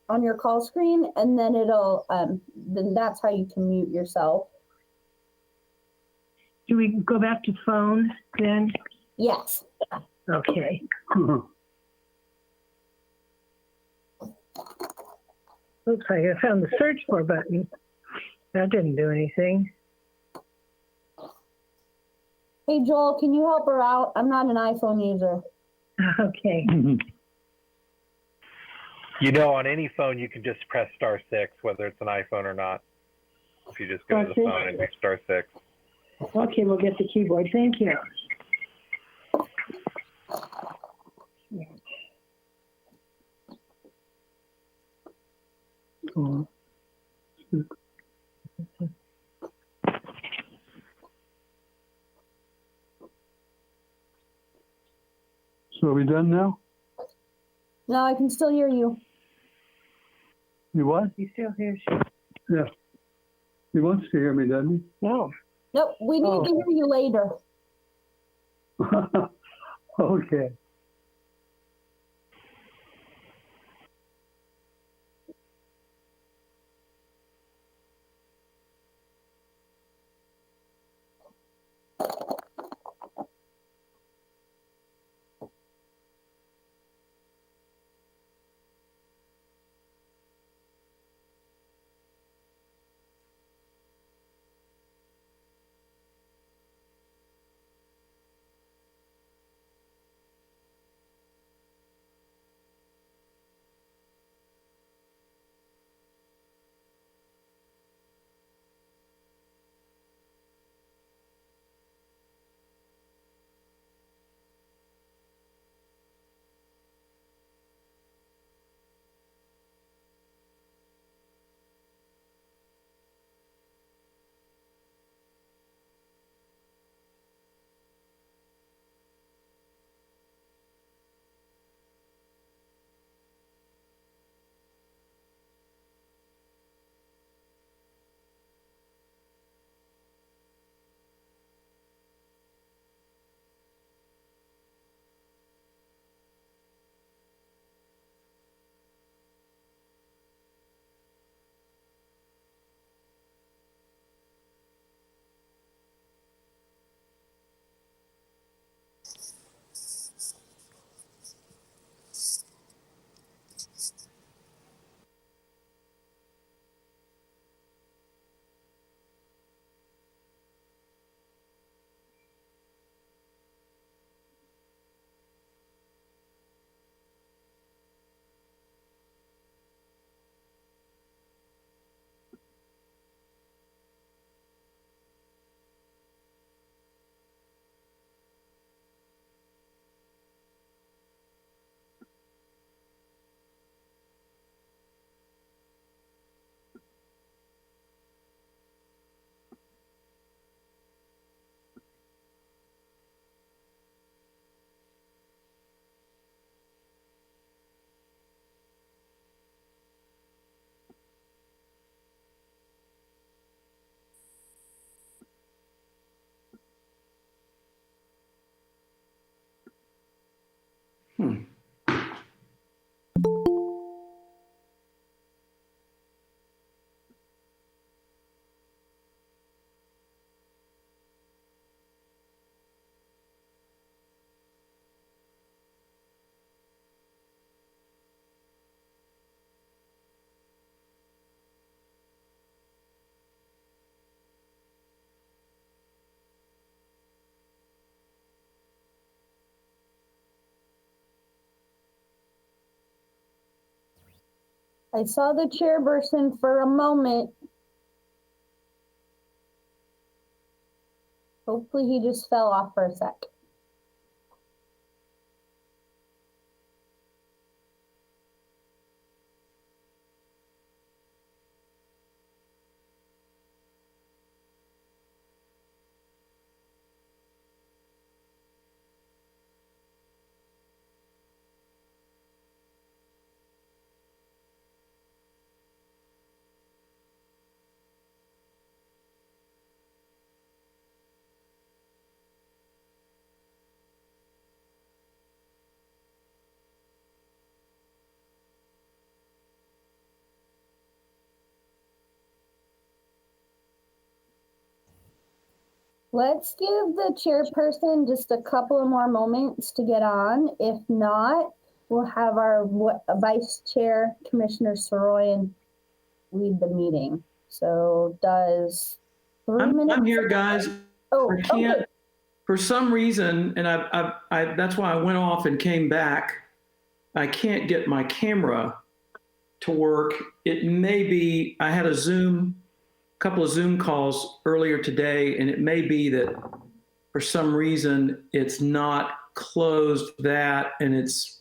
on your call screen, and then it'll, then that's how you can mute yourself. Do we go back to phone then? Yes. Okay. Looks like I found the search for button. That didn't do anything. Hey, Joel, can you help her out? I'm not an iPhone user. Okay. You know, on any phone, you can just press *6, whether it's an iPhone or not. If you just go to the phone and do *6. Okay, we'll get the keyboard. Thank you. So are we done now? No, I can still hear you. You what? You still hear? Yeah. He wants to hear me, doesn't No. Nope, we need to hear you later. he? Okay. I saw the chairperson for a moment. Hopefully he just fell off for a sec. Let's give the chairperson just a couple of more moments to get on. If not, we'll have our vice chair, Commissioner Soroyan, lead the meeting. So does 3 minutes? I'm here, guys. Oh, I can't, okay. for some reason, and that's why I went off and came back. I can't get my camera to work. It may be, I had a couple of Zoom calls earlier today, and it may be that for some reason it's not closed that, and it's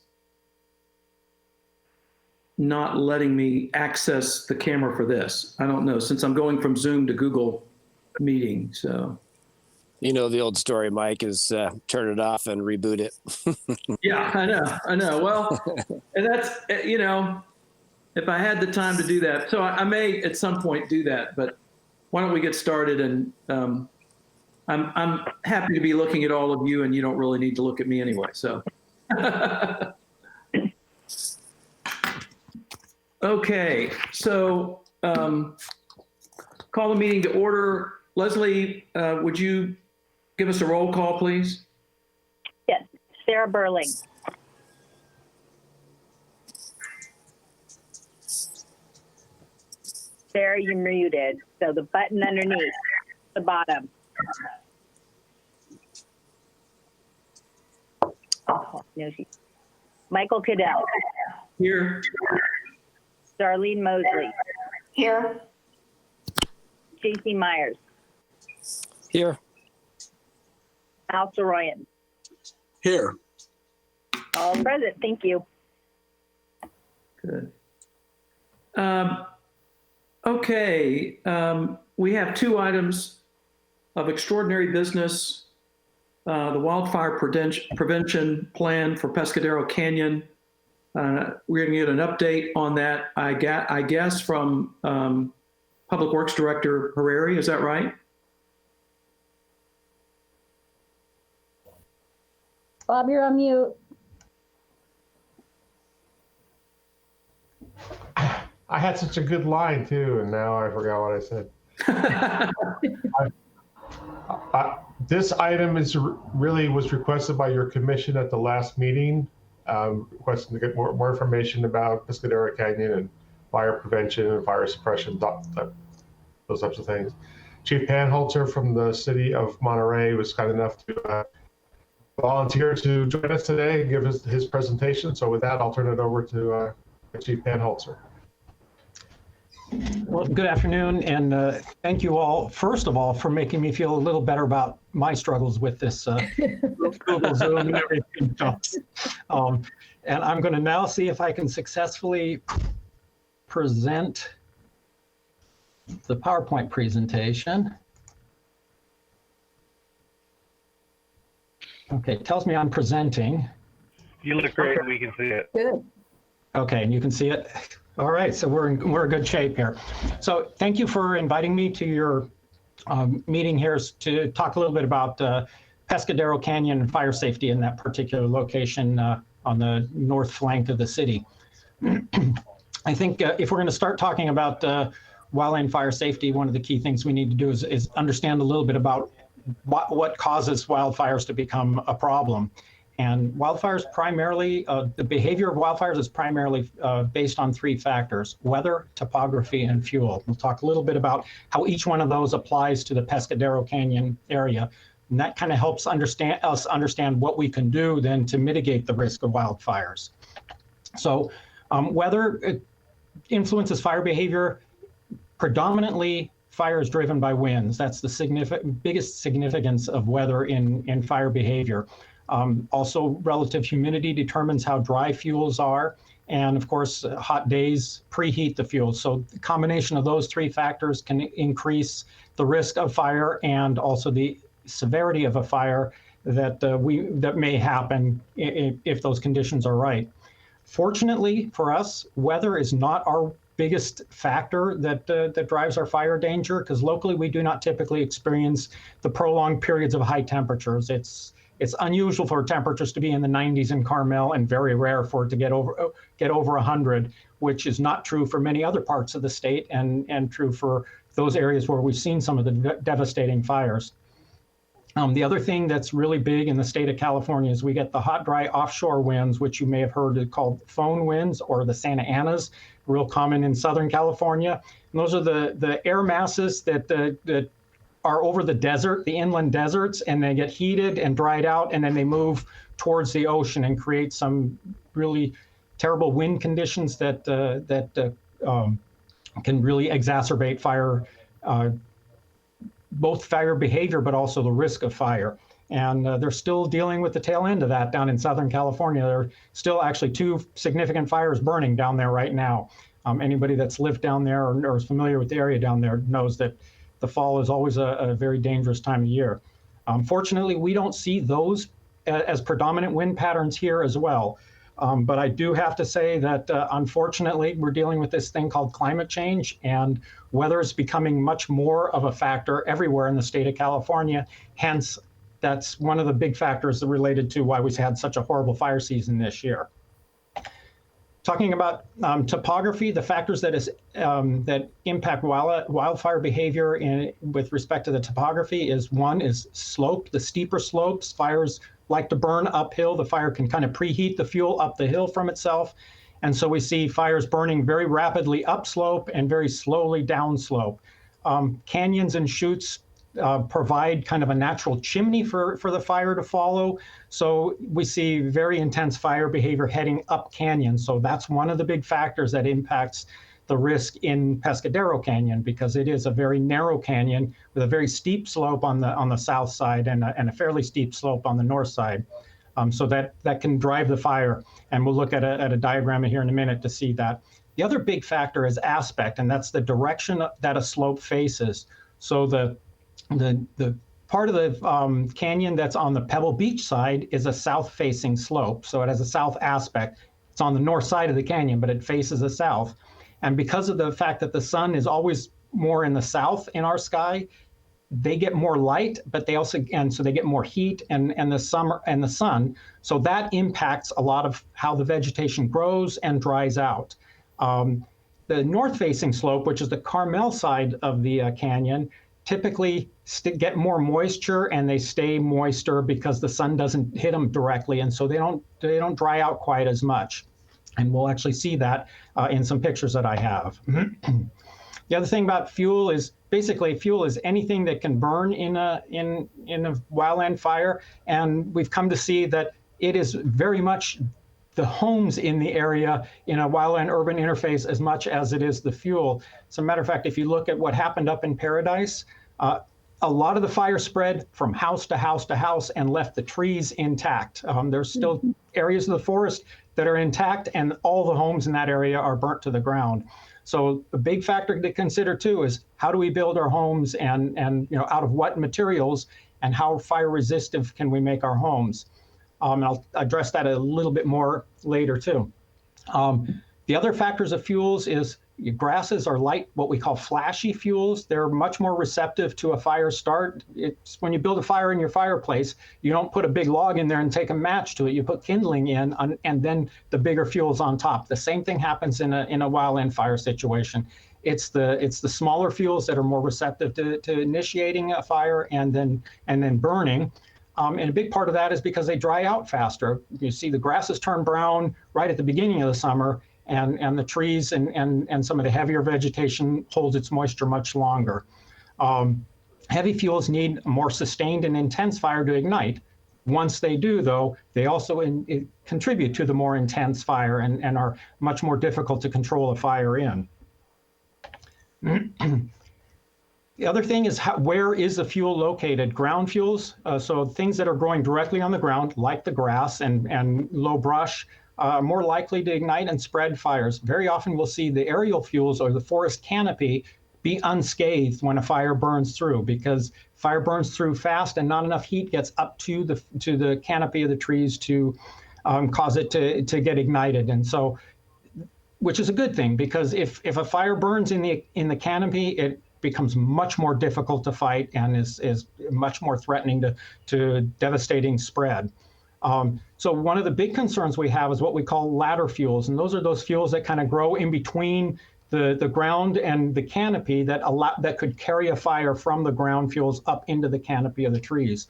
not letting me access the camera for this. I don't know, since I'm going from Zoom to Google Meeting, so. You know the old story, Mike, is turn it off and reboot it. Yeah, I know. Well, and that's, if I had the time to do that. So I may at some point do that, but why don't we get started? And I'm happy to be looking at all of you, and you don't really need to look at me anyway, so. Okay, so call the meeting to order. Leslie, would you give us a roll call, please? Yes, Sarah Burling. Sarah, you're muted. So the button underneath, the bottom. Oh, no, Michael Cadell. Here. Darlene Mosley. Here. J.C. Myers. Here. Al Soroyan. Here. All present. Thank you. Good. Okay, we have 2 items of extraordinary business. The wildfire prevention plan for Pescadero Canyon. We're going to get an update on that, I guess, from Public Works Director Harari. Is that right? Bob, you're on mute. I had such a good line too, and now I forgot what I said. This item was requested by your commission at the last meeting, requesting to get more information about Pescadero Canyon and fire prevention and fire suppression, those types of things. Chief Panholzer from the city of Monterey was kind enough to volunteer to join us today and give his presentation. So with that, I'll turn it over to Chief Panholzer. Well, good afternoon, and thank you all, first of all, for making me feel a little better about my struggles with this Google Zoom and everything else. And I'm going to now see if I can successfully present the PowerPoint presentation. Okay, it tells me I'm presenting. You look great. We can see it. Good. Okay, and you can see it. All right, so we're in good shape here. So thank you for inviting me to your meeting here to talk a little bit about Pescadero Canyon and fire safety in that particular location on the north flank of the city. I think if we're going to start talking about wildland fire safety, one of the key things we need to do is understand a little bit about what causes wildfires to become a problem. And wildfires primarily, the behavior of wildfires is primarily based on 3 factors: weather, topography, and fuel. We'll talk a little bit about how each one of those applies to the Pescadero Canyon area. And that kind of helps us understand what we can do then to mitigate the risk of wildfires. So weather influences fire behavior. Predominantly, fire is driven by winds. That's the biggest significance of weather in fire behavior. Also, relative humidity determines how dry fuels are. And of course, hot days preheat the fuel. So the combination of those 3 factors can increase the risk of fire and also the severity of a fire that may happen if those conditions are right. Fortunately for us, weather is not our biggest factor that drives our fire danger, because locally we do not typically experience the prolonged periods of high temperatures. It's unusual for temperatures to be in the 90s in Carmel, and very rare for it to get over 100, which is not true for many other parts of the state, and true for those areas where we've seen some of the devastating fires. The other thing that's really big in the state of California is we get the hot, dry offshore winds, which you may have heard called phone winds or the Santa Anas, real common in Southern California. And those are the air masses that are over the desert, the inland deserts, and they get heated and dried out, and then they move towards the ocean and create some really terrible wind conditions that can really exacerbate fire, both fire behavior, but also the risk of fire. And they're still dealing with the tail end of that down in Southern California. There are still actually 2 significant fires burning down there right now. Anybody that's lived down there or is familiar with the area down there knows that the fall is always a very dangerous time of year. Fortunately, we don't see those as predominant wind patterns here as well. But I do have to say that unfortunately, we're dealing with this thing called climate change, and weather is becoming much more of a factor everywhere in the state of California. Hence, that's one of the big factors related to why we've had such a horrible fire season this year. Talking about topography, the factors that impact wildfire behavior with respect to the topography is one is slope. The steeper slopes, fires like to burn uphill. The fire can kind of preheat the fuel up the hill from itself. And so we see fires burning very rapidly upslope and very slowly downslope. Canyons and chutes provide kind of a natural chimney for the fire to follow. So we see very intense fire behavior heading up canyon. So that's one of the big factors that impacts the risk in Pescadero Canyon, because it is a very narrow canyon with a very steep slope on the south side and a fairly steep slope on the north side. So that can drive the fire. And we'll look at a diagram here in a minute to see that. The other big factor is aspect, and that's the direction that a slope faces. So the part of the canyon that's on the Pebble Beach side is a south-facing slope. So it has a south aspect. It's on the north side of the canyon, but it faces the south. And because of the fact that the sun is always more in the south in our sky, they get more light, but they also, and so they get more heat and the summer and the sun. So that impacts a lot of how the vegetation grows and dries out. The north-facing slope, which is the Carmel side of the canyon, typically get more moisture, and they stay moister because the sun doesn't hit them directly, and so they don't dry out quite as much. And we'll actually see that in some pictures that I have. The other thing about fuel is basically fuel is anything that can burn in a wildland fire, and we've come to see that it is very much the homes in the area in a wildland urban interface as much as it is the fuel. As a matter of fact, if you look at what happened up in Paradise, a lot of the fire spread from house to house to house and left the trees intact. There's still areas of the forest that are intact, and all the homes in that area are burnt to the ground. So a big factor to consider too is how do we build our homes, and out of what materials, and how fire resistive can we make our homes? And I'll address that a little bit more later too. The other factors of fuels is grasses are light, what we call flashy fuels. They're much more receptive to a fire start. It's when you build a fire in your fireplace, you don't put a big log in there and take a match to it. You put kindling in, and then the bigger fuel's on top. The same thing happens in a wildland fire situation. It's the smaller fuels that are more receptive to initiating a fire and then burning. And a big part of that is because they dry out faster. You see the grasses turn brown right at the beginning of the summer, and the trees and some of the heavier vegetation holds its moisture much longer. Heavy fuels need a more sustained and intense fire to ignite. Once they do, though, they also contribute to the more intense fire and are much more difficult to control a fire in. The other thing is where is the fuel located? Ground fuels, so things that are growing directly on the ground, like the grass and low brush, more likely to ignite and spread fires. Very often we'll see the aerial fuels or the forest canopy be unscathed when a fire burns through, because fire burns through fast and not enough heat gets up to the canopy of the trees to cause it to get ignited. And so, which is a good thing, because if a fire burns in the canopy, it becomes much more difficult to fight and is much more threatening to devastating spread. So one of the big concerns we have is what we call ladder fuels. And those are those fuels that kind of grow in between the ground and the canopy that could carry a fire from the ground fuels up into the canopy of the trees.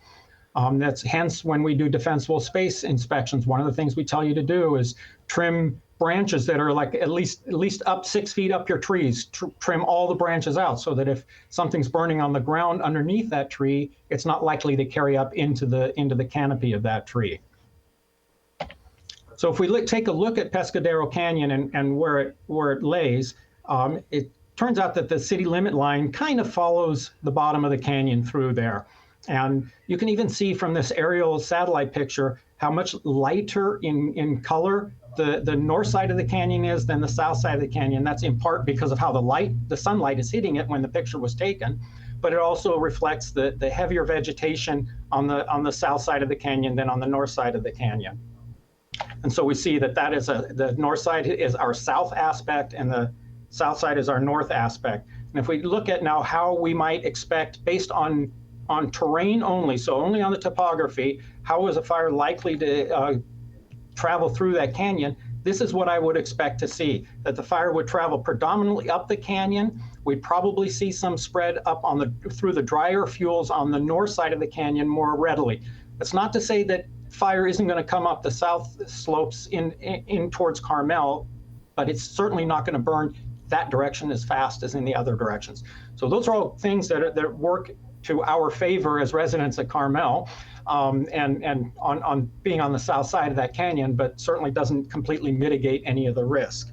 That's hence when we do defensible space inspections, one of the things we tell you to do is trim branches that are like at least up 6 feet up your trees, trim all the branches out so that if something's burning on the ground underneath that tree, it's not likely to carry up into the canopy of that tree. So if we take a look at Pescadero Canyon and where it lays, it turns out that the city limit line kind of follows the bottom of the canyon through there. And you can even see from this aerial satellite picture how much lighter in color the north side of the canyon is than the south side of the canyon. That's in part because of how the sunlight is hitting it when the picture was taken, but it also reflects the heavier vegetation on the south side of the canyon than on the north side of the canyon. And so we see that the north side is our south aspect and the south side is our north aspect. And if we look at now how we might expect based on terrain only, so only on the topography, how is a fire likely to travel through that canyon? This is what I would expect to see, that the fire would travel predominantly up the canyon. We'd probably see some spread up through the drier fuels on the north side of the canyon more readily. That's not to say that fire isn't going to come up the south slopes in towards Carmel, but it's certainly not going to burn that direction as fast as in the other directions. So those are all things that work to our favor as residents at Carmel, and on being on the south side of that canyon, but certainly doesn't completely mitigate any of the risk.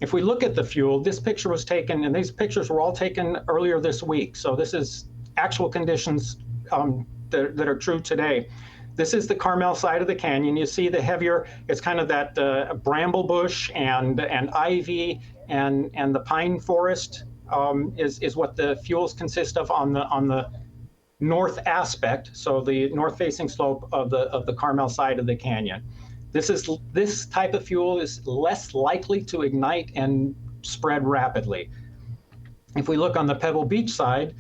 If we look at the fuel, this picture was taken, and these pictures were all taken earlier this week. So this is actual conditions that are true today. This is the Carmel side of the canyon. You see the heavier, it's kind of that bramble bush and ivy and the pine forest is what the fuels consist of on the north aspect, so the north-facing slope of the Carmel side of the canyon. This type of fuel is less likely to ignite and spread rapidly. If we look on the Pebble Beach side,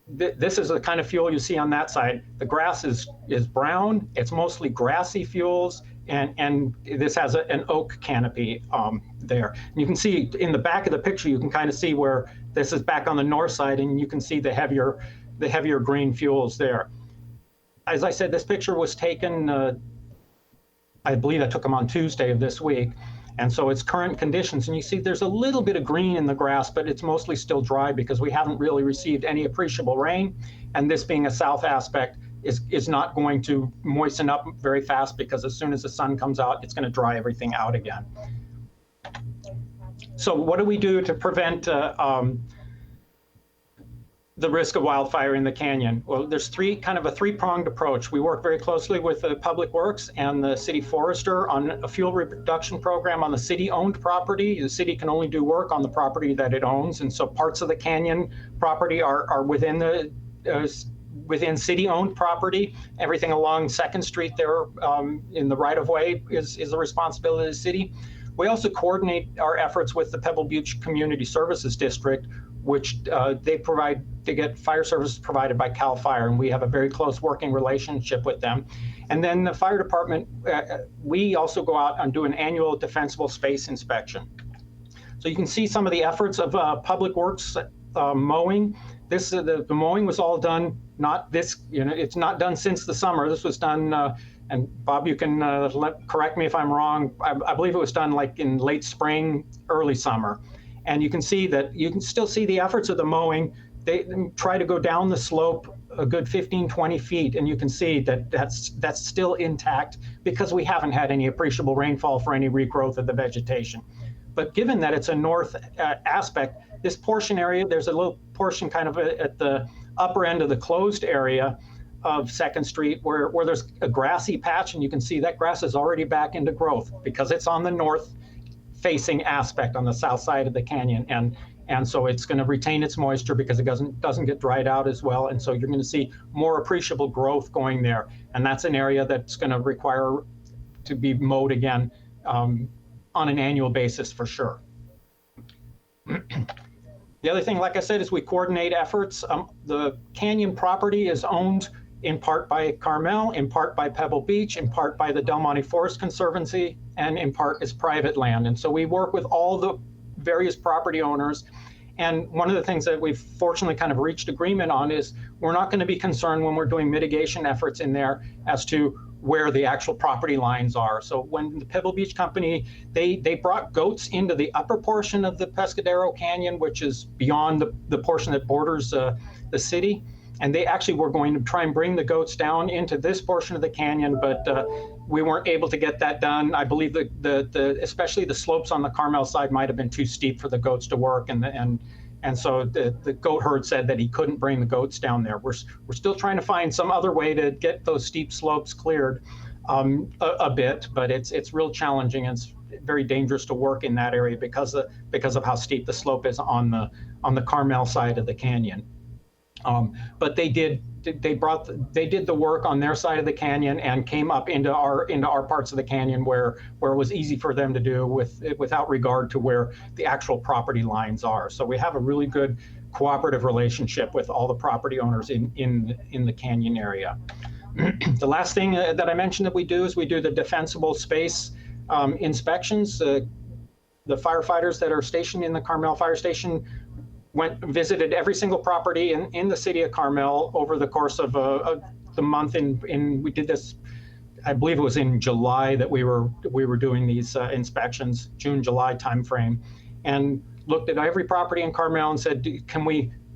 this is the kind of fuel you see on that side. The grass is brown. It's mostly grassy fuels, and this has an oak canopy there. And you can see in the back of the picture, you can kind of see where this is back on the north side, and you can see the heavier green fuels there. As I said, this picture was taken, I believe I took them on Tuesday of this week. And so it's current conditions, and you see there's a little bit of green in the grass, but it's mostly still dry because we haven't really received any appreciable rain. And this being a south aspect is not going to moisten up very fast because as soon as the sun comes out, it's going to dry everything out again. So what do we do to prevent the risk of wildfire in the canyon? Well, there's kind of a three-pronged approach. We work very closely with the Public Works and the city forester on a fuel reduction program on the city-owned property. The city can only do work on the property that it owns, and so parts of the canyon property are within city-owned property. Everything along 2nd Street there in the right-of-way is the responsibility of the city. We also coordinate our efforts with the Pebble Beach Community Services District, which they get fire services provided by CAL FIRE, and we have a very close working relationship with them. And then the fire department, we also go out and do an annual defensible space inspection. So you can see some of the efforts of Public Works mowing. The mowing was all done, it's not done since the summer. This was done, and Bob, you can correct me if I'm wrong. I believe it was done like in late spring, early summer. And you can see that you can still see the efforts of the mowing. They try to go down the slope a good 15, 20 feet, and you can see that that's still intact because we haven't had any appreciable rainfall for any regrowth of the vegetation. But given that it's a north aspect, this portion area, there's a little portion kind of at the upper end of the closed area of 2nd Street where there's a grassy patch, and you can see that grass is already back into growth because it's on the north facing aspect on the south side of the canyon, and so it's going to retain its moisture because it doesn't get dried out as well, and so you're going to see more appreciable growth going there, and that's an area that's going to require to be mowed again on an annual basis for sure. The other thing, like I said, is we coordinate efforts. The canyon property is owned in part by Carmel, in part by Pebble Beach, in part by the Del Monte Forest Conservancy, and in part is private land. And so we work with all the various property owners. And one of the things that we've fortunately kind of reached agreement on is we're not going to be concerned when we're doing mitigation efforts in there as to where the actual property lines are. So when the Pebble Beach Company, they brought goats into the upper portion of the Pescadero Canyon, which is beyond the portion that borders the city. And they actually were going to try and bring the goats down into this portion of the canyon, but we weren't able to get that done. I believe especially the slopes on the Carmel side might have been too steep for the goats to work, and so the goat herd said that he couldn't bring the goats down there. We're still trying to find some other way to get those steep slopes cleared a bit, but it's real challenging. It's very dangerous to work in that area because of how steep the slope is on the Carmel side of the canyon. But they did the work on their side of the canyon and came up into our parts of the canyon where it was easy for them to do without regard to where the actual property lines are. So we have a really good cooperative relationship with all the property owners in the canyon area. The last thing that I mentioned that we do is we do the Defensible Space inspections. The firefighters that are stationed in the Carmel Fire Station visited every single property in the city of Carmel over the course of the month. We did this, I believe it was in July that we were doing these inspections, June, July timeframe, and looked at every property in Carmel and said,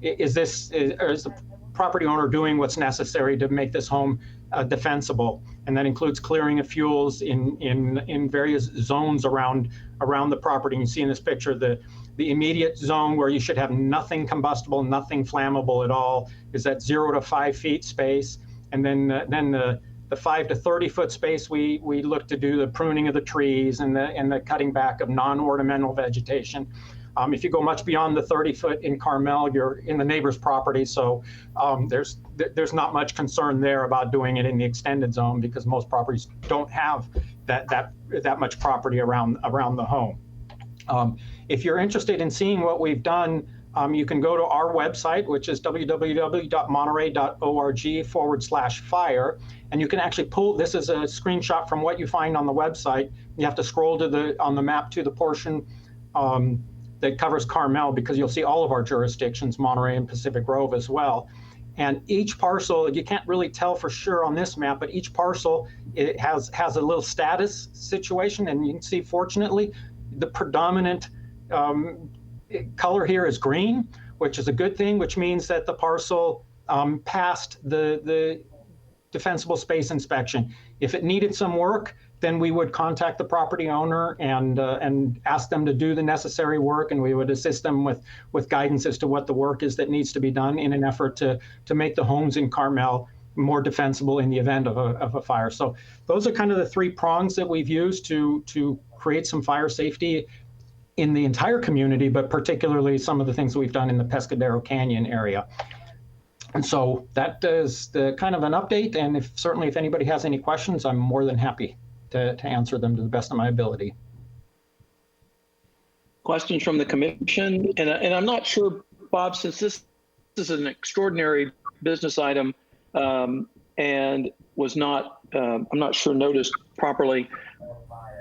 is the property owner doing what's necessary to make this home defensible? And that includes clearing of fuels in various zones around the property. You see in this picture the immediate zone where you should have nothing combustible, nothing flammable at all, is that 0 to 5 feet space. And then the 5 to 30 foot space, we look to do the pruning of the trees and the cutting back of non-ornamental vegetation. If you go much beyond the 30 foot in Carmel, you're in the neighbor's property. So there's not much concern there about doing it in the extended zone because most properties don't have that much property around the home. If you're interested in seeing what we've done, you can go to our website, which is www.monterey.org/fire. And you can actually pull, this is a screenshot from what you find on the website. You have to scroll on the map to the portion that covers Carmel because you'll see all of our jurisdictions, Monterey and Pacific Grove as well. And each parcel, you can't really tell for sure on this map, but each parcel, it has a little status situation. And you can see, fortunately, the predominant color here is green, which is a good thing, which means that the parcel passed the defensible space inspection. If it needed some work, then we would contact the property owner and ask them to do the necessary work, and we would assist them with guidance as to what the work is that needs to be done in an effort to make the homes in Carmel more defensible in the event of a fire. So those are kind of the three prongs that we've used to create some fire safety in the entire community, but particularly some of the things we've done in the Pescadero Canyon area. And so that is the kind of an update. And certainly if anybody has any questions, I'm more than happy to answer them to the best of my ability. Questions from the commission? And I'm not sure, Bob, since this is an extraordinary business item and was not, I'm not sure, noticed properly,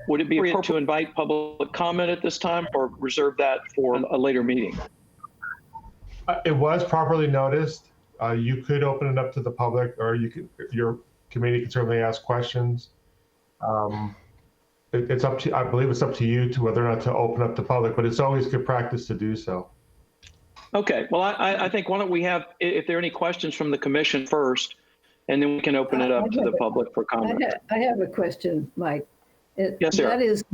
would it be appropriate to invite public comment at this time or reserve that for a later meeting? It was properly noticed. You could open it up to the public, or your committee can certainly ask questions. It's up to, I believe it's up to you to whether or not to open up the public, but it's always good practice to do so. Okay, well, I think why don't we have, if there are any questions from the commission first, and then we can open it up to the public for comment. I have a question, Mike. Yes, sir. That is,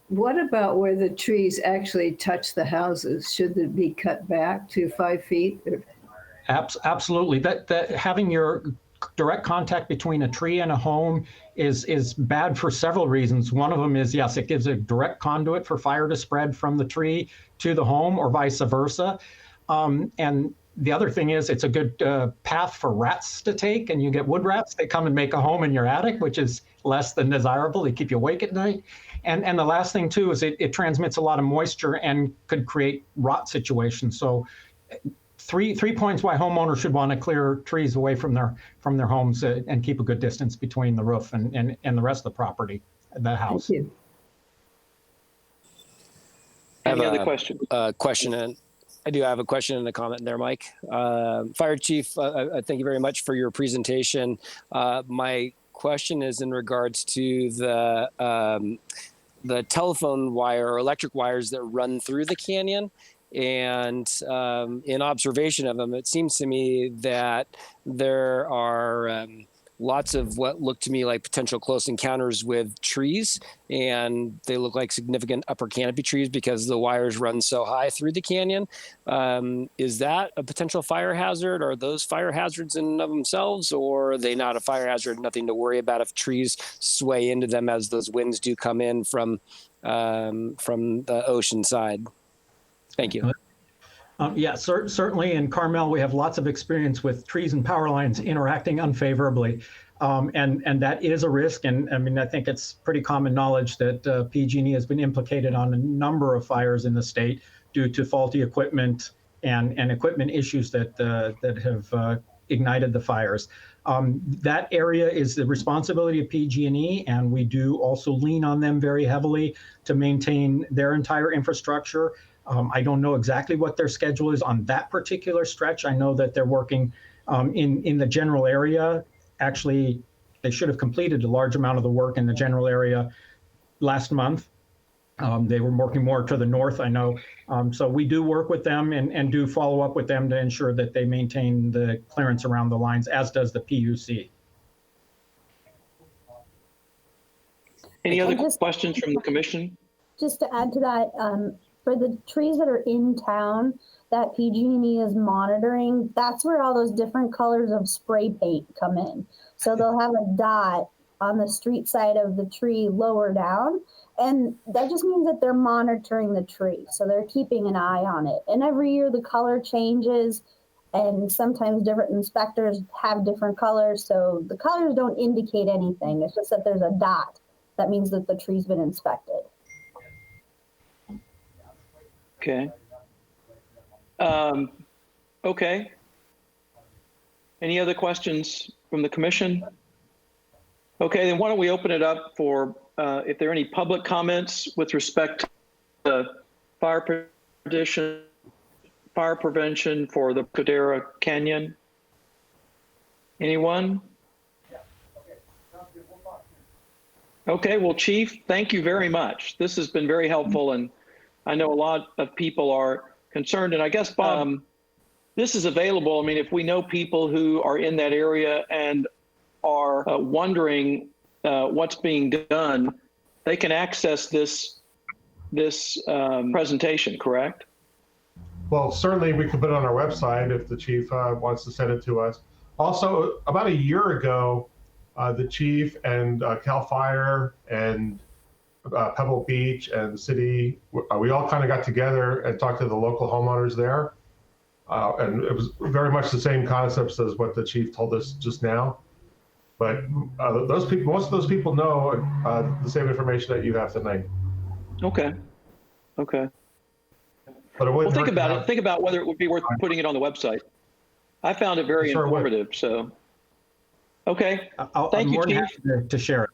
what about where the trees actually touch the houses? Should it be cut back to 5 feet? Absolutely. That having your direct contact between a tree and a home is bad for several reasons. One of them is, yes, it gives a direct conduit for fire to spread from the tree to the home or vice versa. And the other thing is it's a good path for rats to take, and you get wood rats. They come and make a home in your attic, which is less than desirable. They keep you awake at night. And the last thing too is it transmits a lot of moisture and could create rot situations. So three points why homeowners should want to clear trees away from their homes and keep a good distance between the roof and the rest of the property, the house. Thank you. Any other questions? Question, and I do have a question and a comment there, Mike. Fire Chief, thank you very much for your presentation. My question is in regards to the telephone wire or electric wires that run through the canyon. And in observation of them, it seems to me that there are lots of what look to me like potential close encounters with trees, and they look like significant upper canopy trees because the wires run so high through the canyon. Is that a potential fire hazard? Are those fire hazards in and of themselves, or are they not a fire hazard, nothing to worry about if trees sway into them as those winds do come in from the ocean side? Thank you. Yeah, certainly in Carmel, we have lots of experience with trees and power lines interacting unfavorably. And that is a risk. And I mean, I think it's pretty common knowledge that PG&E has been implicated on a number of fires in the state due to faulty equipment and equipment issues that have ignited the fires. That area is the responsibility of PG&E, and we do also lean on them very heavily to maintain their entire infrastructure. I don't know exactly what their schedule is on that particular stretch. I know that they're working in the general area. Actually, they should have completed a large amount of the work in the general area last month. They were working more to the north, I know. So we do work with them and do follow up with them to ensure that they maintain the clearance around the lines, as does the PUC. Any other questions from the commission? Just to add to that, for the trees that are in town that PG&E is monitoring, that's where all those different colors of spray paint come in. So they'll have a dot on the street side of the tree lower down, and that just means that they're monitoring the tree. So they're keeping an eye on it. And every year the color changes, and sometimes different inspectors have different colors. So the colors don't indicate anything. It's just that there's a dot. That means that the tree's been inspected. Okay. Okay. Any other questions from the commission? Okay, then why don't we open it up for if there are any public comments with respect to fire prevention for the Pescadero Canyon? Anyone? Okay, well, Chief, thank you very much. This has been very helpful, and I know a lot of people are concerned, and I guess, Bob, this is available. I mean, if we know people who are in that area and are wondering what's being done, they can access this presentation, correct? Well, certainly we could put it on our website if the chief wants to send it to us. Also, about a year ago, the chief and CAL FIRE and Pebble Beach and the city, we all kind of got together and talked to the local homeowners there. And it was very much the same concepts as what the chief told us just now. But those people, most of those people know the same information that you have tonight. Okay. Okay. But Well, think about it. Think about whether it would be worth putting it on the website. I found it very informative. So, okay. Thank you, Chief. Happy to share it.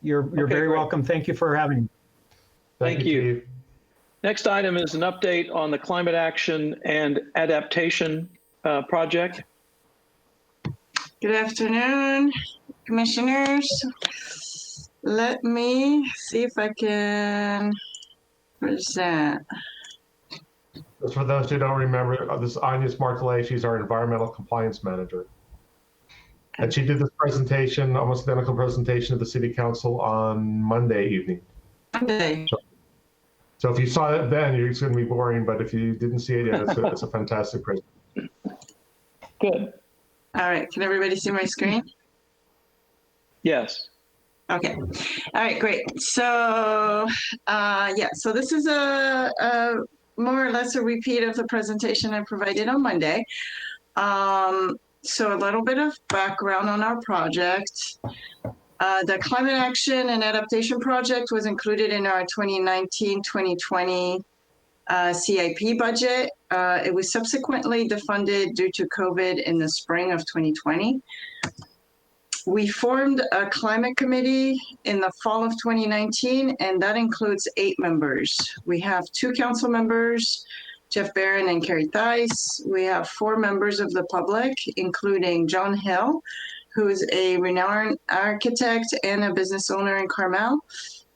You're very welcome. Thank you for having me. Thank you. Chief. Next item is an update on the Climate Action and Adaptation Project. Good afternoon, commissioners. Let me see if I can present. Just for those who don't remember, this is Anya Martellet. She's our environmental compliance manager. And she did this presentation, almost identical presentation to the city council on Monday evening. Monday. So if you saw it then, it's going to be boring, but if you didn't see it yet, it's a fantastic presentation. Good. All right, can everybody see my screen? Yes. Okay. All right, great. So, yeah, so this is a more or less a repeat of the presentation I provided on Monday. So a little bit of background on our project. The Climate Action and Adaptation Project was included in our 2019-2020 CIP budget. It was subsequently defunded due to COVID in the spring of 2020. We formed a climate committee in the fall of 2019, and that includes 8 members. We have 2 council members, Jeff Barron and Carrie Theis. We have 4 members of the public, including John Hill, who is a renowned architect and a business owner in Carmel.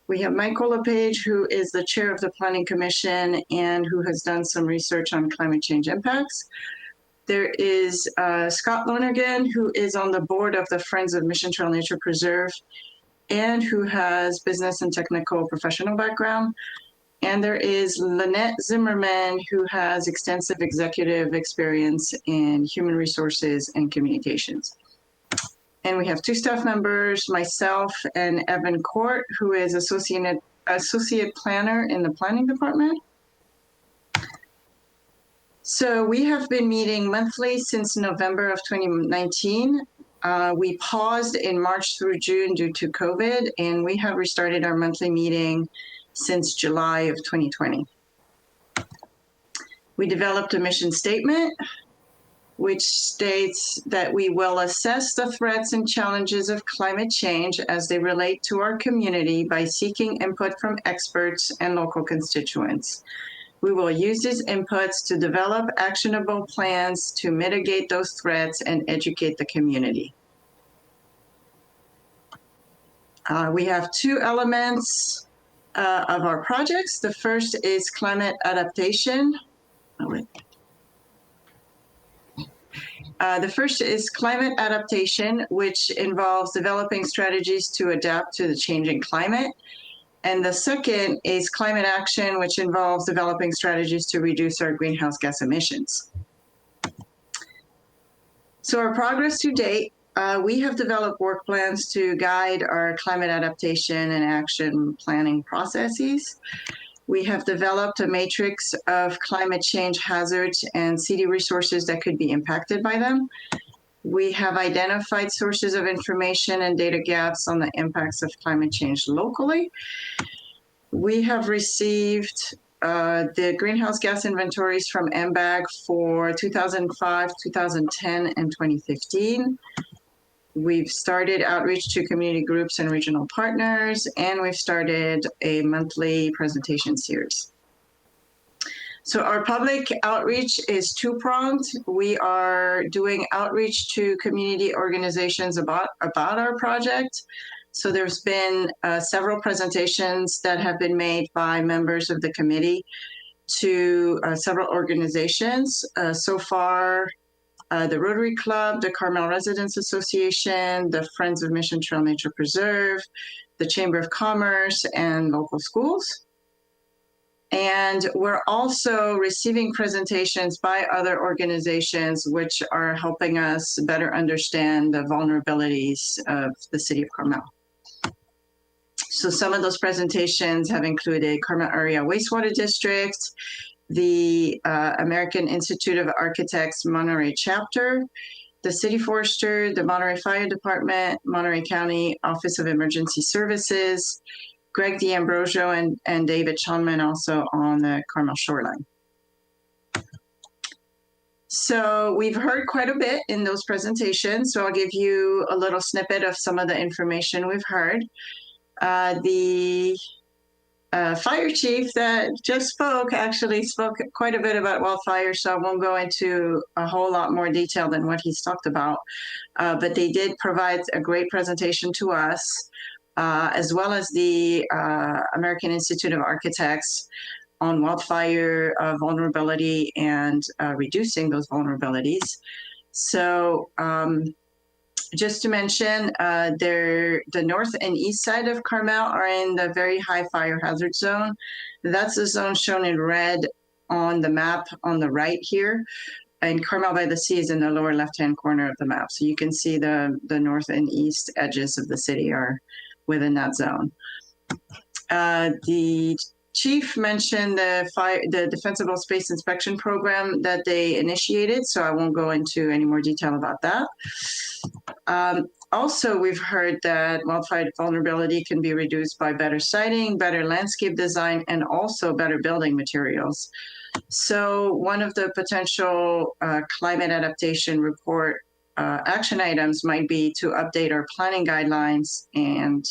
We have Michael LePage, who is the chair of the Planning Commission and who has done some research on climate change impacts. There is Scott Lonergan, who is on the board of the Friends of Mission Trail Nature Preserve and who has business and technical professional background. And there is Lynette Zimmerman, who has extensive executive experience in human resources and communications. And we have 2 staff members, myself and Evan Court, who is associate planner in the planning department. So we have been meeting monthly since November of 2019. We paused in March through June due to COVID, and we have restarted our monthly meeting since July of 2020. We developed a mission statement, which states that we will assess the threats and challenges of climate change as they relate to our community by seeking input from experts and local constituents. We will use these inputs to develop actionable plans to mitigate those threats and educate the community. We have 2 elements of our projects. The first is climate adaptation. The first is climate adaptation, which involves developing strategies to adapt to the changing climate. And the second is climate action, which involves developing strategies to reduce our greenhouse gas emissions. So our progress to date, we have developed work plans to guide our climate adaptation and action planning processes. We have developed a matrix of climate change hazards and city resources that could be impacted by them. We have identified sources of information and data gaps on the impacts of climate change locally. We have received the greenhouse gas inventories from MBAG for 2005, 2010, and 2015. We've started outreach to community groups and regional partners, and we've started a monthly presentation series. So our public outreach is 2-pronged. We are doing outreach to community organizations about our project. So there's been several presentations that have been made by members of the committee to several organizations. So far, the Rotary Club, the Carmel Residents Association, the Friends of Mission Trail Nature Preserve, the Chamber of Commerce, and local schools. And we're also receiving presentations by other organizations which are helping us better understand the vulnerabilities of the city of Carmel. So some of those presentations have included Carmel Area Wastewater District, the American Institute of Architects Monterey Chapter, the City Forester, the Monterey Fire Department, Monterey County Office of Emergency Services, Greg D'Ambrosio and David Schonman also on the Carmel shoreline. So we've heard quite a bit in those presentations, so I'll give you a little snippet of some of the information we've heard. The fire chief that just spoke actually spoke quite a bit about wildfire, so I won't go into a whole lot more detail than what he's talked about, but they did provide a great presentation to us, as well as the American Institute of Architects on wildfire vulnerability and reducing those vulnerabilities. So just to mention, the north and east side of Carmel are in the very high fire hazard zone. That's the zone shown in red on the map on the right here. And Carmel-by-the-Sea is in the lower left-hand corner of the map. So you can see the north and east edges of the city are within that zone. The chief mentioned the Defensible Space Inspection Program that they initiated, so I won't go into any more detail about that. Also, we've heard that wildfire vulnerability can be reduced by better siting, better landscape design, and also better building materials. So one of the potential climate adaptation report action items might be to update our planning guidelines and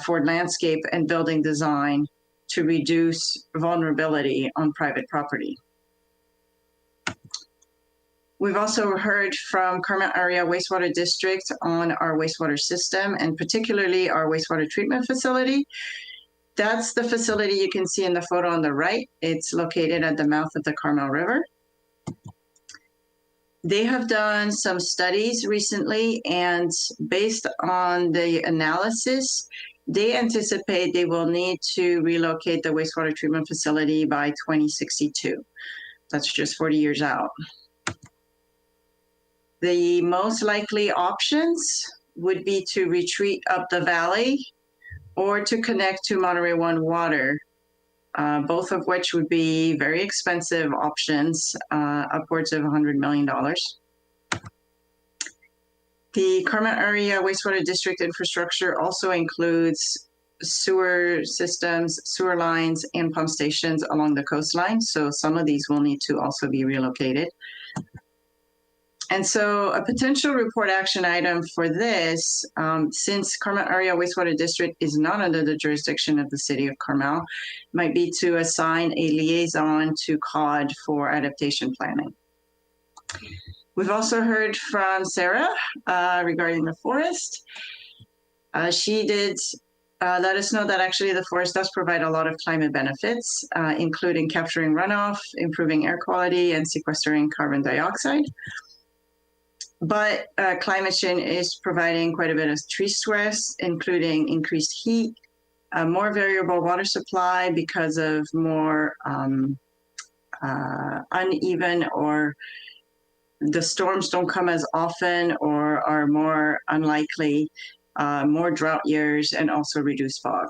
for landscape and building design to reduce vulnerability on private property. We've also heard from Carmel Area Wastewater District on our wastewater system, and particularly our wastewater treatment facility. That's the facility you can see in the photo on the right. It's located at the mouth of the Carmel River. They have done some studies recently, and based on the analysis, they anticipate they will need to relocate the wastewater treatment facility by 2062. That's just 40 years out. The most likely options would be to retreat up the valley or to connect to Monterey One water, both of which would be very expensive options, upwards of $100 million. The Carmel Area Wastewater District infrastructure also includes sewer systems, sewer lines, and pump stations along the coastline. So some of these will need to also be relocated. And so a potential report action item for this, since Carmel Area Wastewater District is not under the jurisdiction of the city of Carmel, might be to assign a liaison to COD for adaptation planning. We've also heard from Sarah regarding the forest. She did let us know that actually the forest does provide a lot of climate benefits, including capturing runoff, improving air quality, and sequestering carbon dioxide. But climate change is providing quite a bit of tree stress, including increased heat, more variable water supply because of more uneven, or the storms don't come as often or are more unlikely, more drought years, and also reduced fog.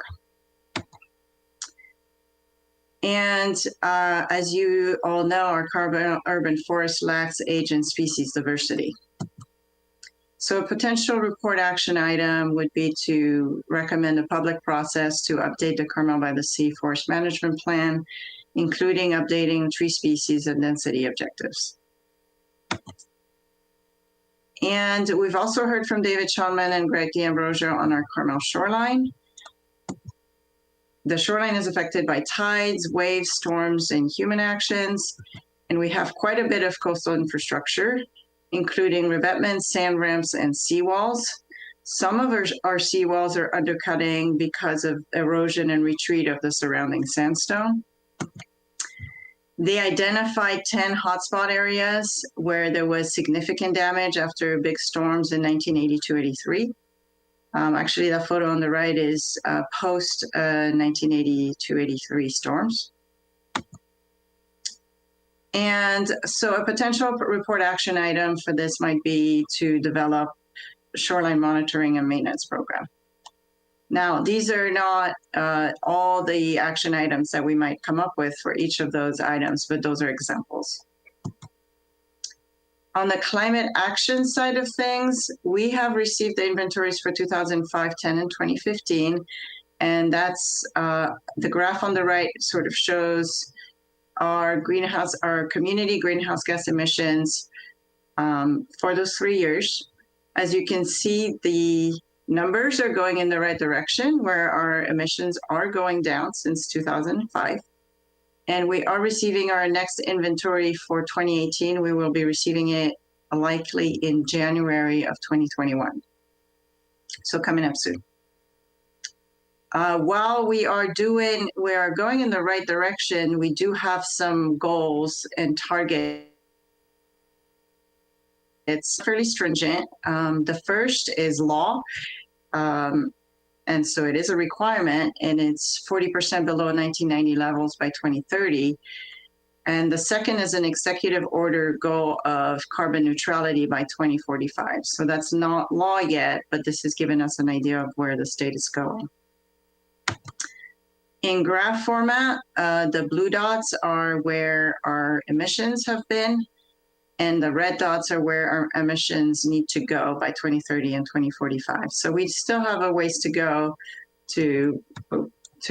And as you all know, our urban forest lacks age and species diversity. So a potential report action item would be to recommend a public process to update the Carmel-by-the-Sea Forest Management Plan, including updating tree species and density objectives. And we've also heard from David Schonman and Greg D'Ambrosio on our Carmel shoreline. The shoreline is affected by tides, waves, storms, and human actions. And we have quite a bit of coastal infrastructure, including revetments, sand ramps, and seawalls. Some of our seawalls are undercutting because of erosion and retreat of the surrounding sandstone. They identified 10 hotspot areas where there was significant damage after big storms in 1982-83. Actually, that photo on the right is post 1982-83 storms. And so a potential report action item for this might be to develop a shoreline monitoring and maintenance program. Now, these are not all the action items that we might come up with for each of those items, but those are examples. On the climate action side of things, we have received the inventories for 2005, 10, and 2015. And that's the graph on the right sort of shows our community greenhouse gas emissions for those 3 years. As you can see, the numbers are going in the right direction, where our emissions are going down since 2005. And we are receiving our next inventory for 2018. We will be receiving it likely in January of 2021. So coming up soon. While we are going in the right direction, we do have some goals and targets. It's fairly stringent. The first is law. And so it is a requirement, and it's 40% below 1990 levels by 2030. And the second is an executive order goal of carbon neutrality by 2045. So that's not law yet, but this has given us an idea of where the state is going. In graph format, the blue dots are where our emissions have been, And the red dots are where our emissions need to go by 2030 and 2045. So we still have a ways to go to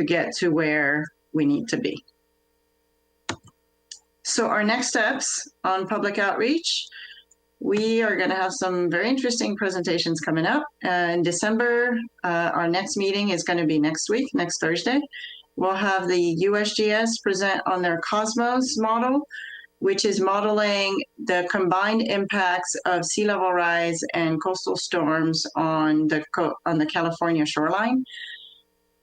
get to where we need to be. So our next steps on public outreach, we are going to have some very interesting presentations coming up. In December, our next meeting is going to be next week, next Thursday. We'll have the USGS present on their Cosmos model, which is modeling the combined impacts of sea level rise and coastal storms on the California shoreline.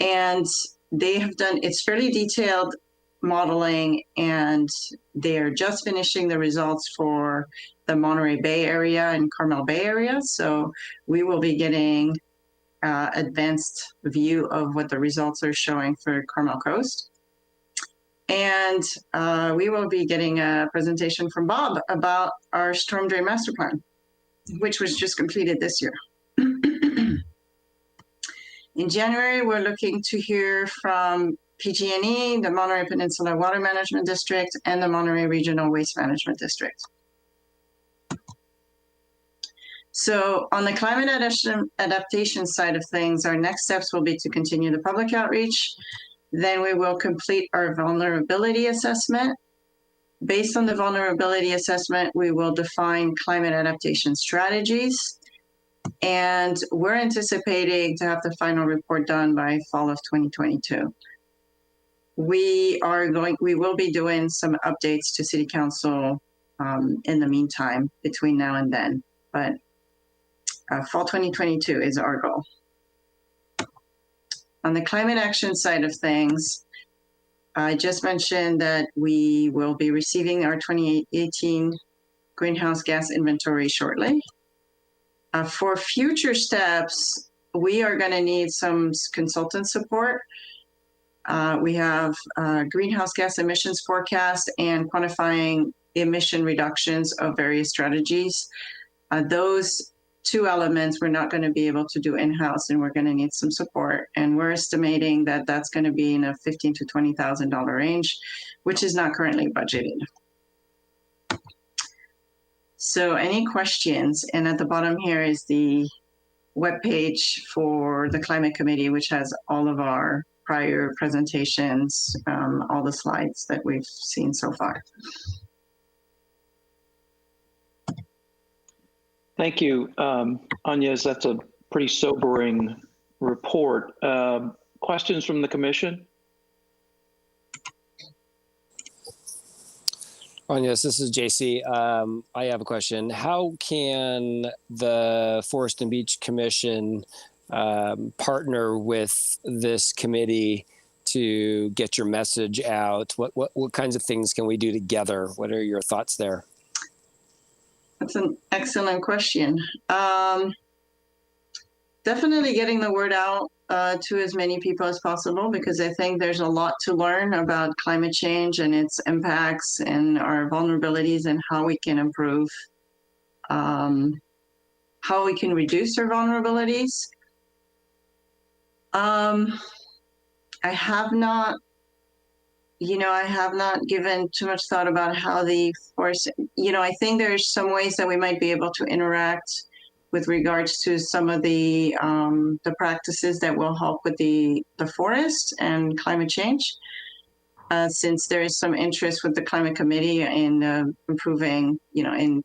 And they have done, it's fairly detailed modeling, and they're just finishing the results for the Monterey Bay area and Carmel Bay area. So we will be getting advanced view of what the results are showing for Carmel Coast. And we will be getting a presentation from Bob about our storm drain master plan, which was just completed this year. In January, we're looking to hear from PG&E, the Monterey Peninsula Water Management District, and the Monterey Regional Waste Management District. So on the climate adaptation side of things, our next steps will be to continue the public outreach. Then we will complete our vulnerability assessment. Based on the vulnerability assessment, we will define climate adaptation strategies. And we're anticipating to have the final report done by fall of 2022. We will be doing some updates to City Council in the meantime between now and then, but fall 2022 is our goal. On the climate action side of things, I just mentioned that we will be receiving our 2018 greenhouse gas inventory shortly. For future steps, we are going to need some consultant support. We have greenhouse gas emissions forecast and quantifying emission reductions of various strategies. Those two elements we're not going to be able to do in-house, and we're going to need some support. And we're estimating that that's going to be in a $15,000 to $20,000 range, which is not currently budgeted. So any questions? And at the bottom here is the webpage for the Climate Committee, which has all of our prior presentations, all the slides that we've seen so far. Thank you, Agnes. That's a pretty sobering report. Questions from the commission? Agnes, this is JC. I have a question. How can the Forest and Beach Commission partner with this committee to get your message out? What kinds of things can we do together? What are your thoughts there? That's an excellent question. Definitely getting the word out to as many people as possible, because I think there's a lot to learn about climate change and its impacts and our vulnerabilities and how we can improve, how we can reduce our vulnerabilities. I have not given too much thought about how the forest, I think there's some ways that we might be able to interact with regards to some of the practices that will help with the forest and climate change. Since there is some interest with the Climate Committee in improving, in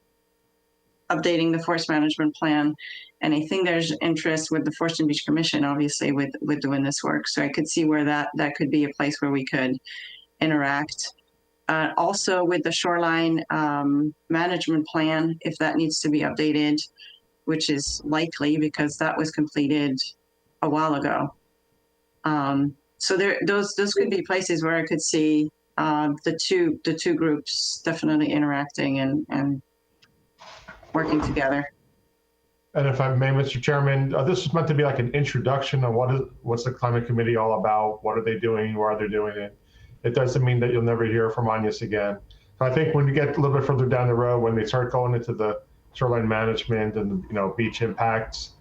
updating the forest management plan. And I think there's interest with the Forest and Beach Commission, obviously, with doing this work. So I could see where that could be a place where we could interact. Also with the shoreline management plan, if that needs to be updated, which is likely because that was completed a while ago. So those could be places where I could see the two groups definitely interacting and working together. And if I may, Mr. Chairman, this is meant to be like an introduction on what's the Climate Committee all about, what are they doing, why are they doing it. It doesn't mean that you'll never hear from Agnes again. So I think when you get a little bit further down the road, when they start going into the shoreline management and beach impacts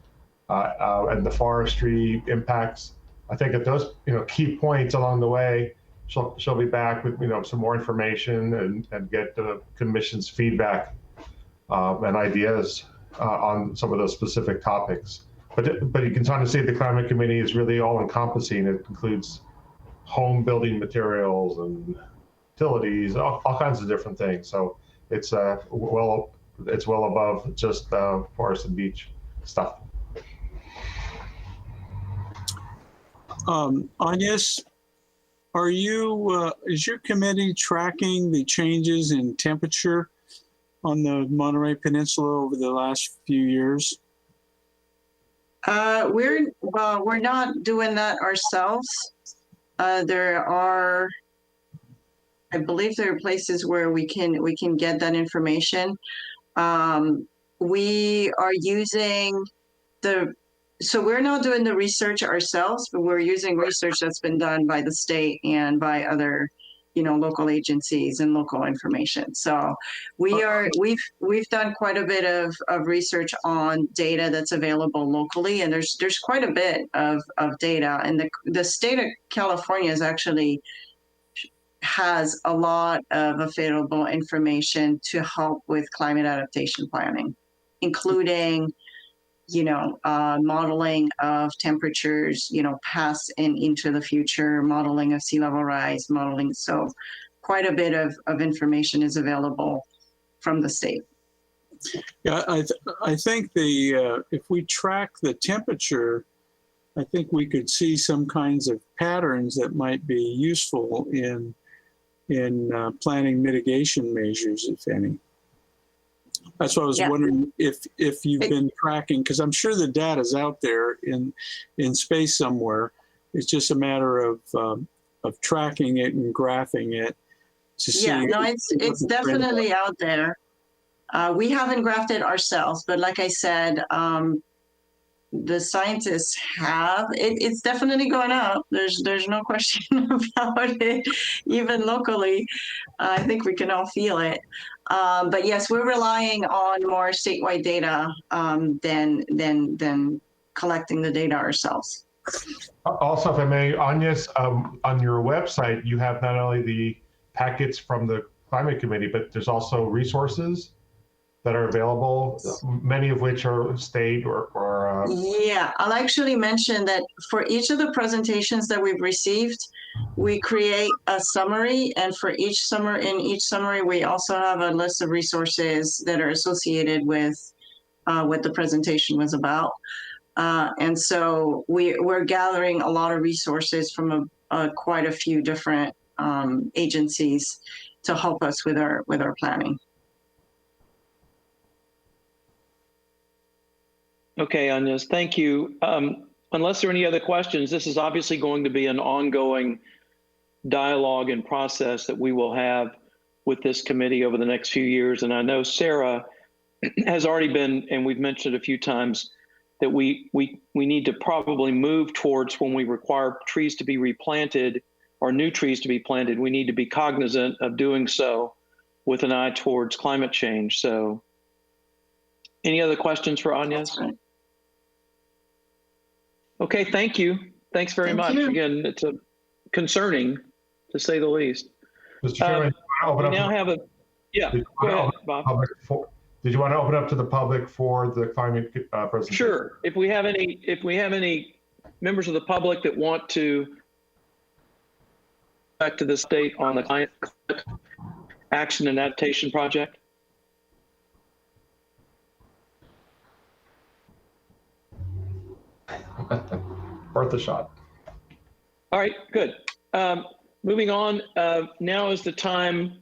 and the forestry impacts, I think at those key points along the way, she'll be back with some more information and get the Commission's feedback and ideas on some of those specific topics. But you can kind of see the climate committee is really all encompassing. It includes home building materials and utilities, all kinds of different things. So it's well above just forest and beach stuff. Agnes, is your committee tracking the changes in temperature on the Monterey Peninsula over the last few years? We're not doing that ourselves. I believe there are places where we can get that information. We are using so we're not doing the research ourselves, but we're using research that's been done by the state and by other, local agencies and local information. So we've done quite a bit of research on data that's available locally, and there's quite a bit of data. And the state of California has a lot of available information to help with climate adaptation planning, including modeling of temperatures, past and into the future, modeling of sea level rise, modeling. So quite a bit of information is available from the state. Yeah, I think if we track the temperature, I think we could see some kinds of patterns that might be useful in planning mitigation measures, if any. That's what I was wondering if you've been tracking, because I'm sure the data's out there in space somewhere. It's just a matter of tracking it and graphing it to see. Yeah, no, it's definitely out there. We haven't graphed it ourselves, but like I said, the scientists have. It's definitely going up. There's no question about it. Even locally, I think we can all feel it. But yes, we're relying on more statewide data than collecting the data ourselves. Also, if I may, Agnes, on your website, you have not only the packets from the climate committee, but there's also resources that are available, many of which are state or Yeah, I'll actually mention that for each of the presentations that we've received, we create a summary, and for each summary, we also have a list of resources that are associated with what the presentation was about. And so we're gathering a lot of resources from quite a few different agencies to help us with our planning. Okay, Agnes, thank you. Unless there are any other questions, this is obviously going to be an ongoing dialogue and process that we will have with this committee over the next few years. And I know Sarah has already been, and we've mentioned a few times, that we need to probably move towards, when we require trees to be replanted or new trees to be planted, we need to be cognizant of doing so with an eye towards climate change. So any other questions for Agnes? Okay, thank you. Thanks very much. Again, it's concerning, to say the least. Mr. Chairman, we now have a, go ahead, Bob. Did you want to open up to the public for the climate presentation? Sure. If we have any members of the public that want to back to the state on the climate action and adaptation project. Worth a shot. All right, good. Moving on, now is the time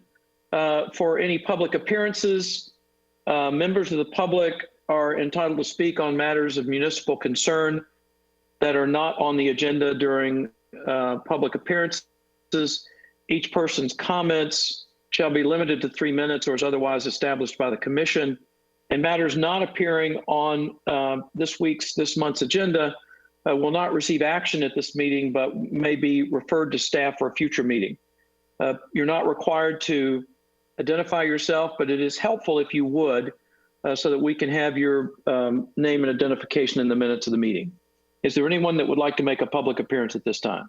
for any public appearances. Members of the public are entitled to speak on matters of municipal concern that are not on the agenda during public appearances. Each person's comments shall be limited to 3 minutes or as otherwise established by the commission. And matters not appearing on this month's agenda will not receive action at this meeting, but may be referred to staff for a future meeting. You're not required to identify yourself, but it is helpful if you would, so that we can have your name and identification in the minutes of the meeting. Is there anyone that would like to make a public appearance at this time?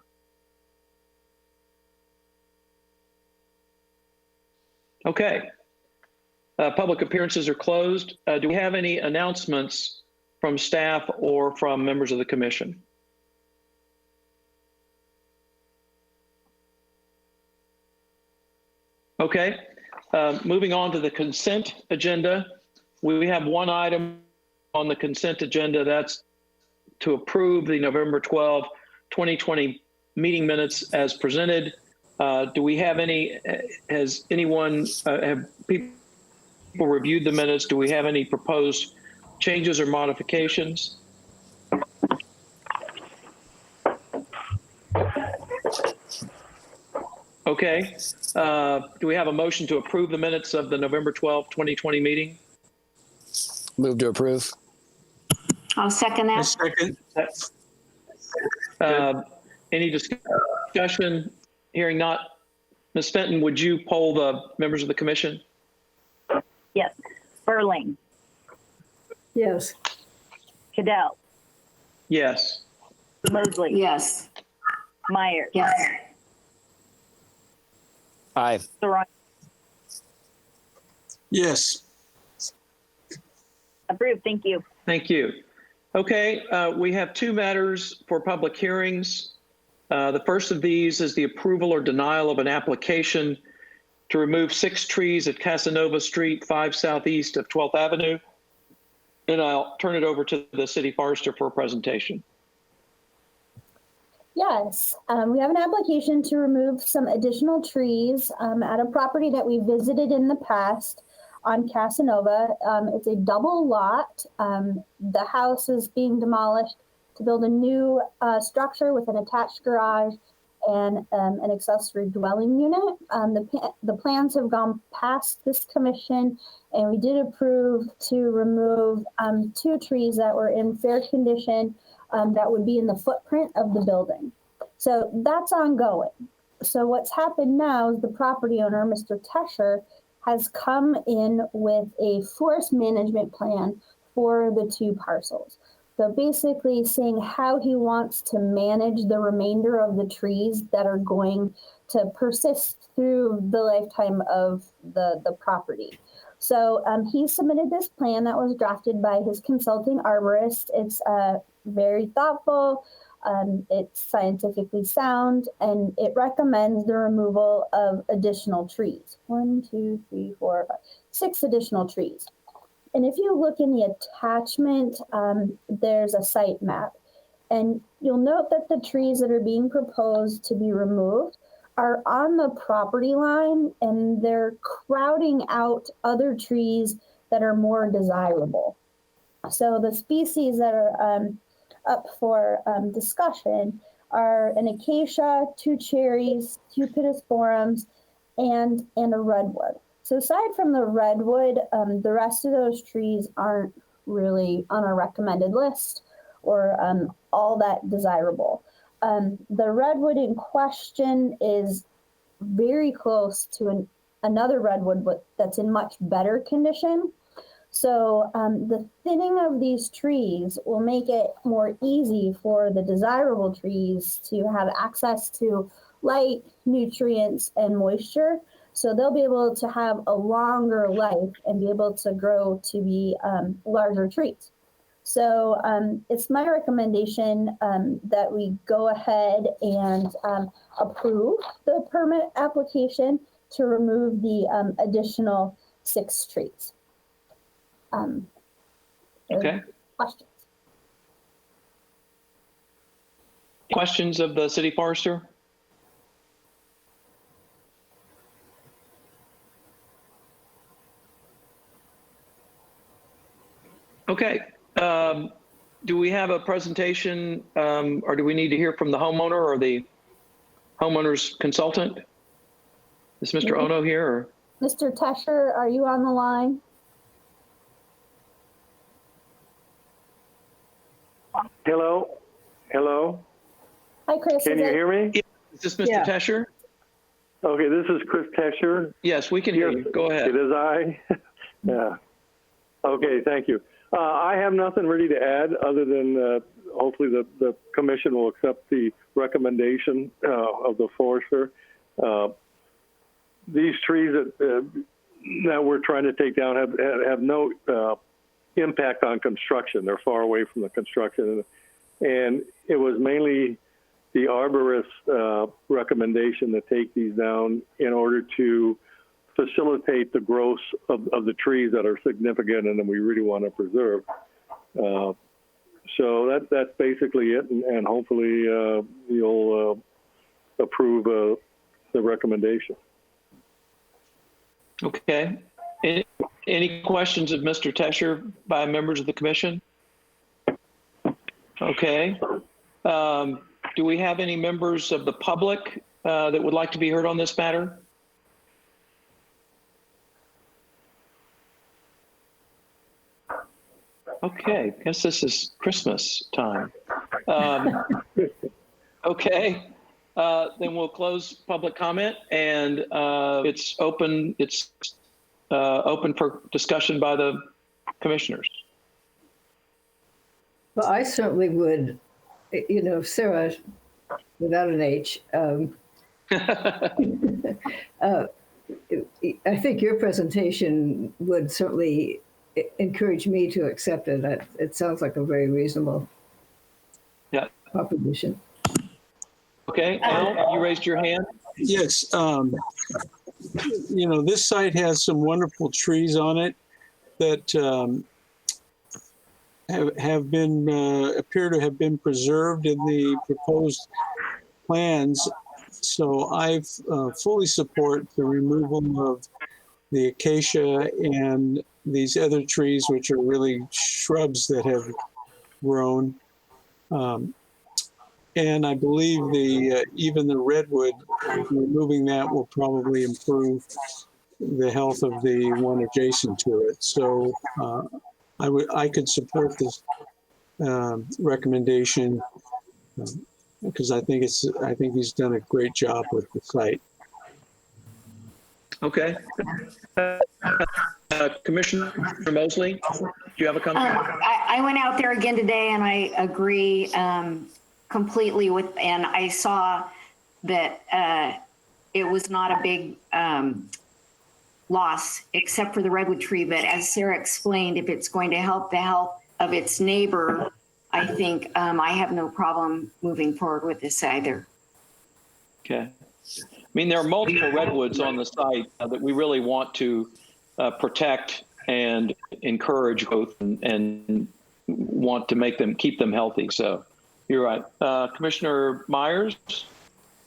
Okay. Public appearances are closed. Do we have any announcements from staff or from members of the commission? Okay, moving on to the consent agenda. We have one item on the consent agenda. That's to approve the November 12, 2020 meeting minutes as presented. Do we have any, has anyone, have people reviewed the minutes? Do we have any proposed changes or modifications? Okay. Do we have a motion to approve the minutes of the November 12, 2020 meeting? Move to approve. I'll second A that. second. Any discussion? Hearing not. Ms. Fenton, would you poll the members of the commission? Yes. Sperling, Yes. Cadell, Yes. Mosley, Yes. Myers, Yes. Aye. Soroyan. Yes. Approved. Thank you. Thank you. Okay, we have two matters for public hearings. The first of these is the approval or denial of an application to remove 6 trees at Casanova Street, 5 southeast of 12th Avenue. And I'll turn it over to the city forester for a presentation. Yes, we have an application to remove some additional trees at a property that we visited in the past on Casanova. It's a double lot. The house is being demolished to build a new structure with an attached garage and an accessory dwelling unit. The plans have gone past this commission, and we did approve to remove 2 trees that were in fair condition that would be in the footprint of the building. So that's ongoing. So what's happened now is the property owner, Mr. Tesher, has come in with a forest management plan for the 2 parcels. So basically saying how he wants to manage the remainder of the trees that are going to persist through the lifetime of the property. So he submitted this plan that was drafted by his consulting arborist. It's very thoughtful, it's scientifically sound, and it recommends the removal of additional trees. 1, 2, 3, 4, 5, 6 additional trees. And if you look in the attachment, there's a site map. And you'll note that the trees that are being proposed to be removed are on the property line, and they're crowding out other trees that are more desirable. So the species that are up for discussion are an acacia, 2 cherries, 2 pittosporums, and a redwood. So aside from the redwood, the rest of those trees aren't really on a recommended list or all that desirable. The redwood in question is very close to another redwood that's in much better condition. So the thinning of these trees will make it more easy for the desirable trees to have access to light, nutrients, and moisture. So they'll be able to have a longer life and be able to grow to be larger trees. So it's my recommendation that we go ahead and approve the permit application to remove the additional 6 trees. Okay. Questions? Questions of the city forester? Okay. Do we have a presentation or do we need to hear from the homeowner or the homeowner's consultant? Is Mr. Ono here? Or? Mr. Tesher, are you on the line? Hello? Hello? Hi, Chris. Can you hear me? Is this Mr. Tesher? Okay, this is Chris Tesher. Yes, we can hear you. Go ahead. It is I. Yeah. Okay, thank you. I have nothing really to add other than hopefully the commission will accept the recommendation of the forester. These trees that that we're trying to take down have no impact on construction. They're far away from the construction. And it was mainly the arborist recommendation to take these down in order to facilitate the growth of the trees that are significant and that we really want to preserve. So that's basically it, and hopefully you'll approve the recommendation. Okay. Any questions of Mr. Tesher by members of the commission? Okay. Do we have any members of the public that would like to be heard on this matter? Okay, guess this is Christmas time. Okay, then we'll close public comment, and it's open. It's open for discussion by the commissioners. Well, I certainly would, you know, Sarah, without an H. I think your presentation would certainly encourage me to accept it. It sounds like a very reasonable proposition. Okay, Al, you raised your hand. Yes. You know, this site has some wonderful trees on it that have been appear to have been preserved in the proposed plans. So I fully support the removal of the acacia and these other trees, which are really shrubs that have grown. And I believe even the redwood, removing that will probably improve the health of the one adjacent to it. So I could support this recommendation because I think he's done a great job with the site. Okay. Commissioner Mosley, do you have a comment? I went out there again today and I agree completely with, and I saw that it was not a big loss except for the redwood tree. But as Sarah explained, if it's going to help the health of its neighbor, I think I have no problem moving forward with this either. Okay. I mean, there are multiple redwoods on the site that we really want to protect and encourage growth and want to keep them healthy. So you're right. Commissioner Myers,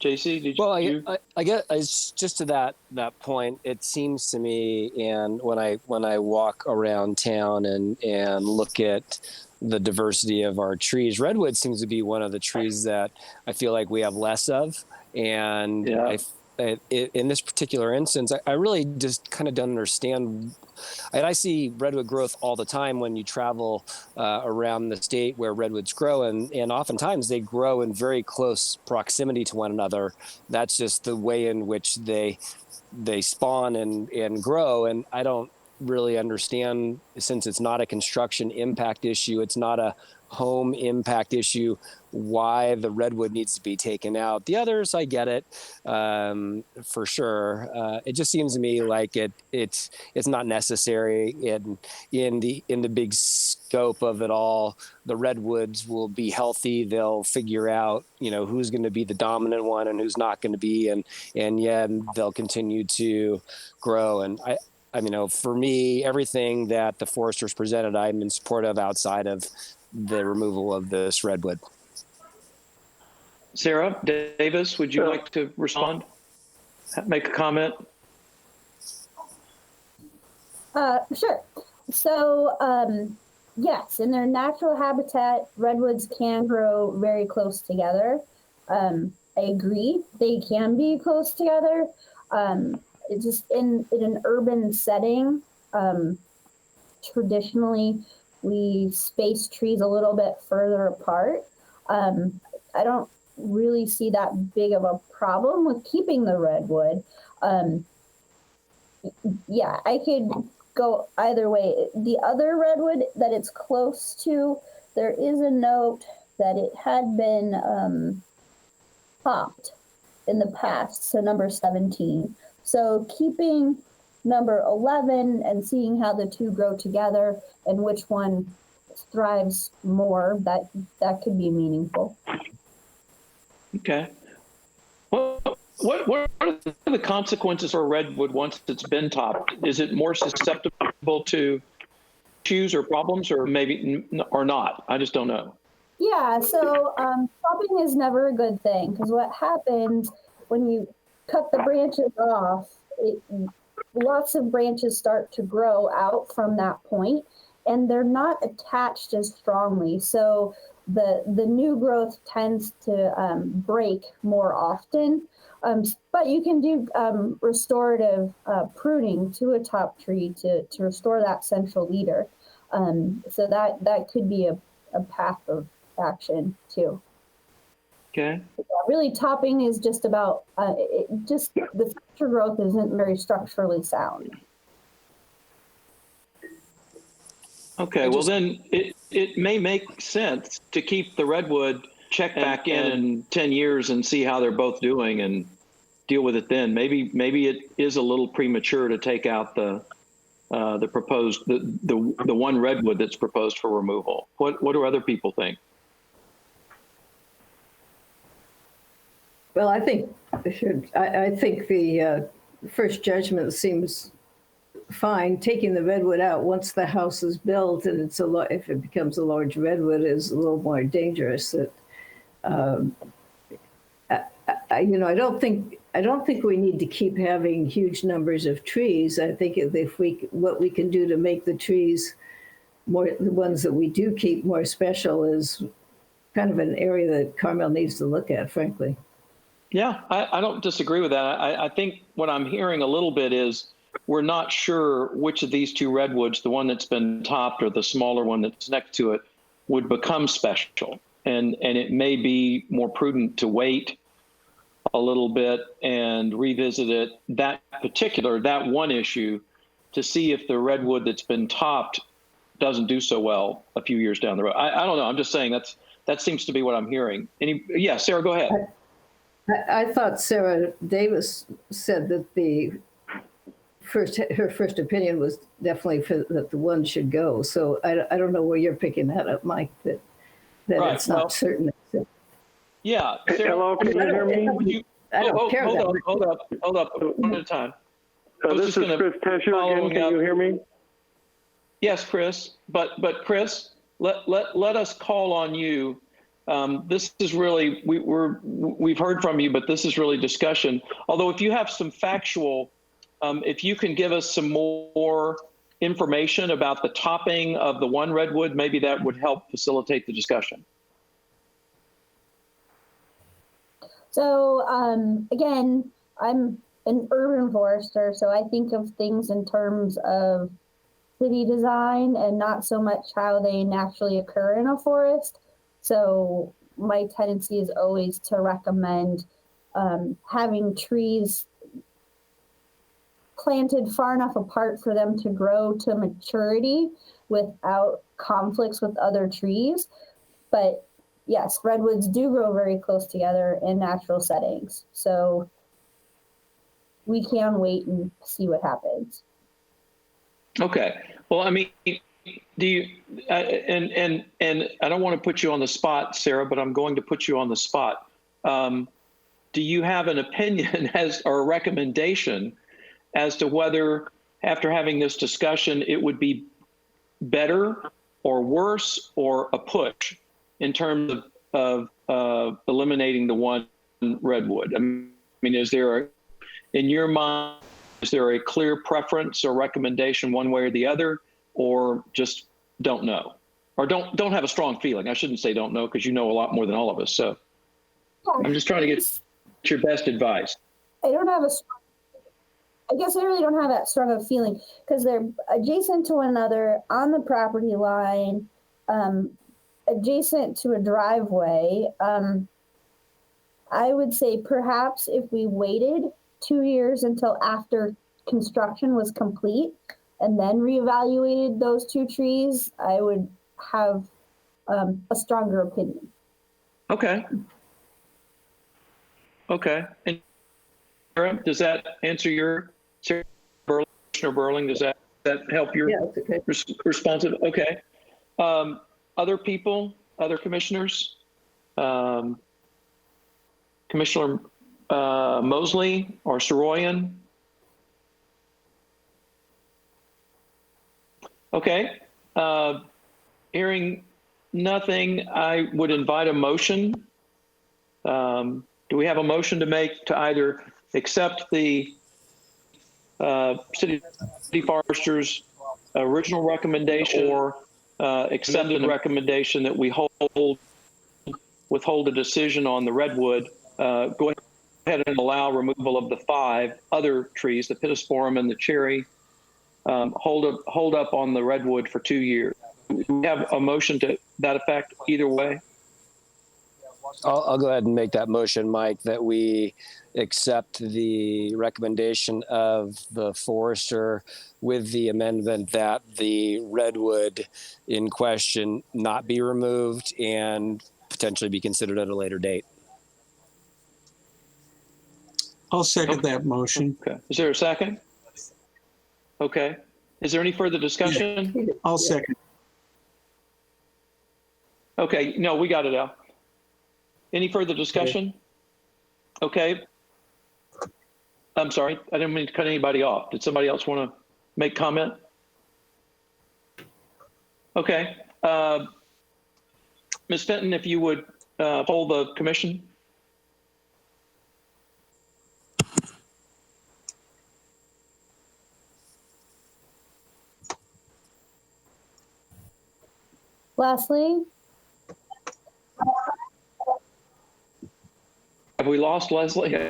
JC, did you? Well, I guess just to that point, it seems to me, and when I walk around town and look at the diversity of our trees, redwood seems to be one of the trees that I feel like we have less of. And in this particular instance, I really just kind of don't understand. And I see redwood growth all the time when you travel around the state where redwoods grow, and oftentimes they grow in very close proximity to one another. That's just the way in which they spawn and grow. And I don't really understand, since it's not a construction impact issue, it's not a home impact issue, why the redwood needs to be taken out. The others, I get it, for sure. It just seems to me like it's not necessary in the big scope of it all. The redwoods will be healthy. They'll figure out, who's going to be the dominant one and who's not going to be, and they'll continue to grow. And I mean, for me, everything that the foresters presented, I'm in support of outside of the removal of this redwood. Sarah Davis, would you like to respond? Make a comment? Sure. So, yes, in their natural habitat, redwoods can grow very close together. I agree, they can be close together. It's just in an urban setting, traditionally, we space trees a little bit further apart. I don't really see that big of a problem with keeping the redwood. Yeah, I could go either way. The other redwood that it's close to, there is a note that it had been popped in the past, so number 17. So keeping number 11 and seeing how the two grow together and which one thrives more, that could be meaningful. Okay. What are the consequences for redwood once it's been topped? Is it more susceptible to issues or problems, or maybe or not? I just don't know. Yeah, so topping is never a good thing, because what happens when you cut the branches off, lots of branches start to grow out from that point, and they're not attached as strongly. So the new growth tends to break more often. But you can do restorative pruning to a top tree to restore that central leader. So that could be a path of action too. Okay. Yeah, really, topping is just about the future growth isn't very structurally sound. Okay, well then it may make sense to keep the redwood, check back in 10 years and see how they're both doing and deal with it then. Maybe it is a little premature to take out the proposed the one redwood that's proposed for removal. What do other people think? Well, I think I think the first judgment seems fine. Taking the redwood out once the house is built and if it becomes a large redwood is a little more dangerous. That I don't think we need to keep having huge numbers of trees. I think what we can do to make the trees the ones that we do keep more special is kind of an area that Carmel needs to look at, frankly. Yeah, I don't disagree with that. I think what I'm hearing a little bit is we're not sure which of these two redwoods, the one that's been topped or the smaller one that's next to it, would become special. And it may be more prudent to wait a little bit and revisit it, that one issue, to see if the redwood that's been topped doesn't do so well a few years down the road. I don't know. I'm just saying that seems to be what I'm hearing. Yeah, Sarah, go ahead. I thought Sarah Davis said that her first opinion was definitely that the one should go. So I don't know where you're picking that up, Mike, that right, it's not certain. Yeah. Sarah, hello, can you hear me? Hold up, one at a time. This is Chris Tesher again. Can you hear me? Yes, Chris. But Chris, let us call on you. This is really we've heard from you, but this is really discussion. Although if you have some factual, if you can give us some more information about the topping of the one redwood, maybe that would help facilitate the discussion. So again, I'm an urban forester, so I think of things in terms of city design and not so much how they naturally occur in a forest. So my tendency is always to recommend having trees planted far enough apart for them to grow to maturity without conflicts with other trees. But yes, redwoods do grow very close together in natural settings. So we can wait and see what happens. Okay. Well, I mean, do you, and I don't want to put you on the spot, Sarah, but I'm going to put you on the spot. Do you have an opinion or a recommendation as to whether, after having this discussion, it would be better or worse or a push in terms of eliminating the one redwood? I mean, in your mind, is there a clear preference or recommendation one way or the other, or just don't know, or don't have a strong feeling? I shouldn't say don't know, because you know a lot more than all of us. So I'm just trying to get your best advice. I guess I really don't have that strong of a feeling, because they're adjacent to one another on the property line, adjacent to a driveway. I would say perhaps if we waited 2 years until after construction was complete and then reevaluated those two trees, I would have a stronger opinion. Okay. Okay. And Sarah, does that answer your Commissioner Burling, does that help your Yeah, it's okay. responsive? Okay. Other people, other commissioners? Commissioner Mosley or Soroyan? Okay. Hearing nothing, I would invite a motion. Do we have a motion to make to either accept the city forester's original recommendation or accept the recommendation that we withhold a decision on the redwood, go ahead and allow removal of the 5 other trees, the pittosporum and the cherry, hold up on the redwood for 2 years. Do we have a motion to that effect either way? I'll go ahead and make that motion, Mike, that we accept the recommendation of the forester with the amendment that the redwood in question not be removed and potentially be considered at a later date. I'll second that motion. Okay. Is there a second? Okay. Is there any further discussion? I'll second. Okay. No, we got it out. Any further discussion? Okay. I'm sorry. I didn't mean to cut anybody off. Did somebody else want to make comment? Okay. Ms. Fenton, if you would poll the commission. Leslie? Have we lost Leslie?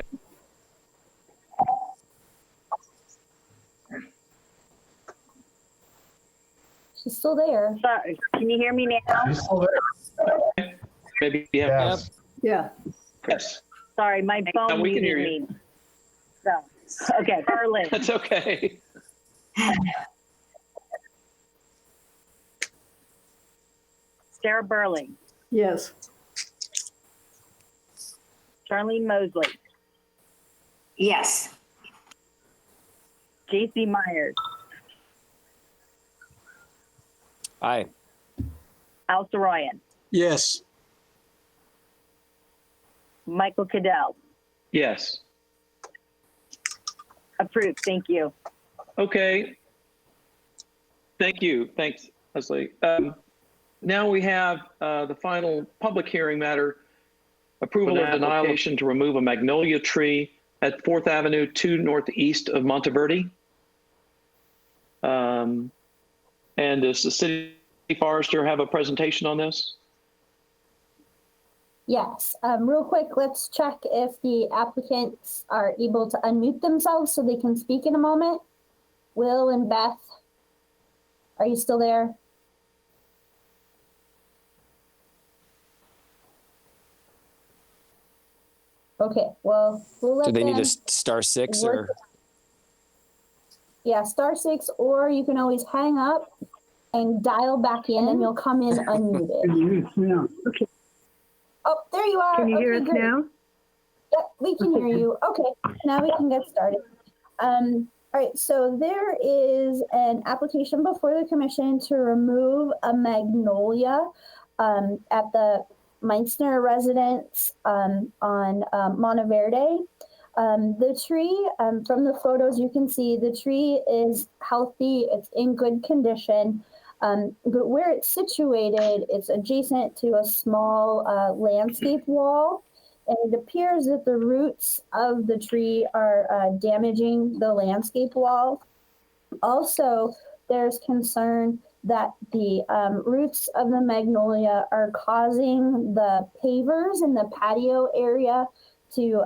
She's still there. Sorry, can you hear me now? He's still there. Maybe you have. Yes. Yeah. Yes. Sorry, my phone we can muted hear you. me. So, okay, Berlin. That's okay. Sarah Burling, Yes. Charlene Mosley, Yes. J.C. Myers, Aye. Al Soroyan, Yes. Michael Cadell. Yes. Approved. Thank you. Okay. Thank you. Thanks, Leslie. Now we have the final public hearing matter, approval of denial application to remove a magnolia tree at 4th Avenue 2 northeast of Monteverde. And does the city forester have a presentation on this? Yes. Real quick, let's check if the applicants are able to unmute themselves so they can speak in a moment. Will and Beth, are you still there? Okay, well, we'll let Do they need them a star 6 work. or? Yeah, star 6, or you can always hang up and dial back in and you'll come in unmuted. Okay. Oh, there you are. Can you hear Okay, us great. now? Yep, we can hear you. Okay, now we can get started. All right, so there is an application before the commission to remove a magnolia at the Meitzner residence on Monteverde. The tree, from the photos you can see, the tree is healthy, it's in good condition, but where it's situated, it's adjacent to a small landscape wall, and it appears that the roots of the tree are damaging the landscape wall. Also, there's concern that the roots of the magnolia are causing the pavers in the patio area to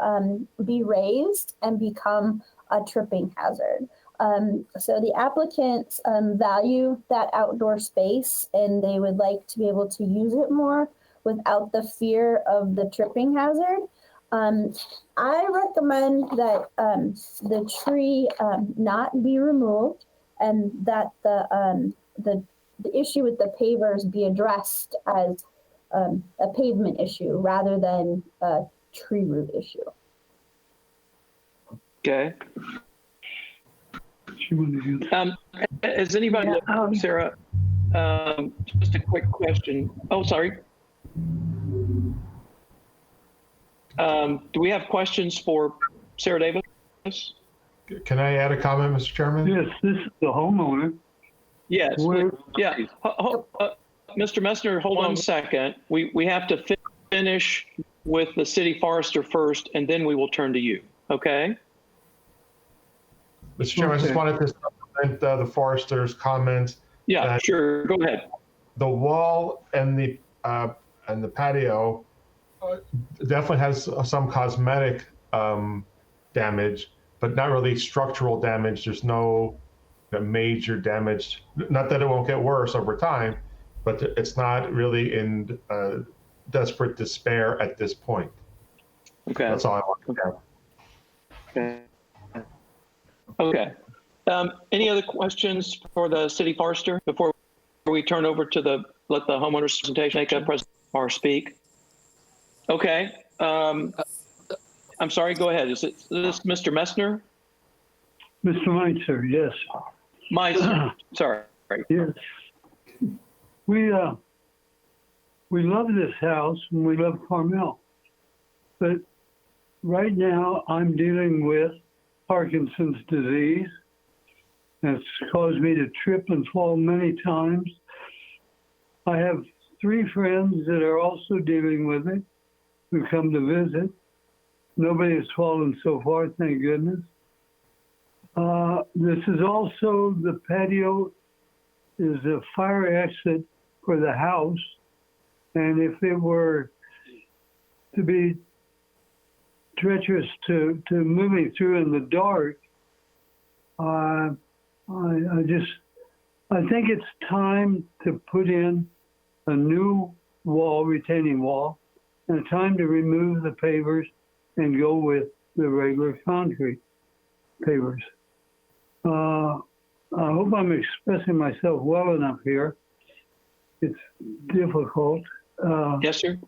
be raised and become a tripping hazard. So the applicants value that outdoor space and they would like to be able to use it more without the fear of the tripping hazard. I recommend that the tree not be removed and that the issue with the pavers be addressed as a pavement issue rather than a tree root issue. Okay. Has anybody, Sarah, just a quick question. Oh, sorry. Do we have questions for Sarah Davis? Can I add a comment, Mr. Chairman? Yes, this is the homeowner. Yes. Where- Yeah. Mr. Messner, hold on a second. We have to finish with the city forester first, and then we will turn to you. Okay? Mr. Chairman, I just Okay. wanted to supplement the forester's comments. Yeah, sure. Go ahead. The wall and the patio definitely has some cosmetic damage, but not really structural damage. There's no major damage. Not that it won't get worse over time, but it's not really in desperate despair at this point. Okay. That's all I want to add. Okay. Any other questions for the city forester before we turn over to let the homeowner's presentation make a presentation or speak? Okay. I'm sorry, go ahead. Is this Mr. Messner? Mr. Meitzer, yes. Meitzer, sorry. Yes. We love this house and we love Carmel. But right now I'm dealing with Parkinson's disease. It's caused me to trip and fall many times. I have 3 friends that are also dealing with it who come to visit. Nobody has fallen so far, thank goodness. This is also, the patio is a fire exit for the house. And if it were to be treacherous to moving through in the dark, I think it's time to put in a new wall, retaining wall, and time to remove the pavers and go with the regular concrete pavers. I hope I'm expressing myself well enough here. It's difficult. Yes, sir.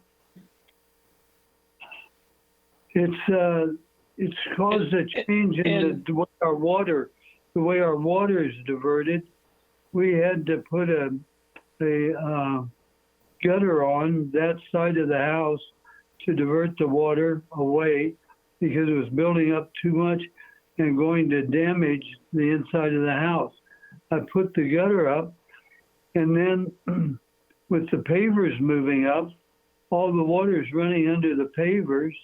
It's caused a change in the way our water is diverted. We had to put a gutter on that side of the house to divert the water away because it was building up too much and going to damage the inside of the house. I put the gutter up, and then with the pavers moving up, all the water is running under the pavers,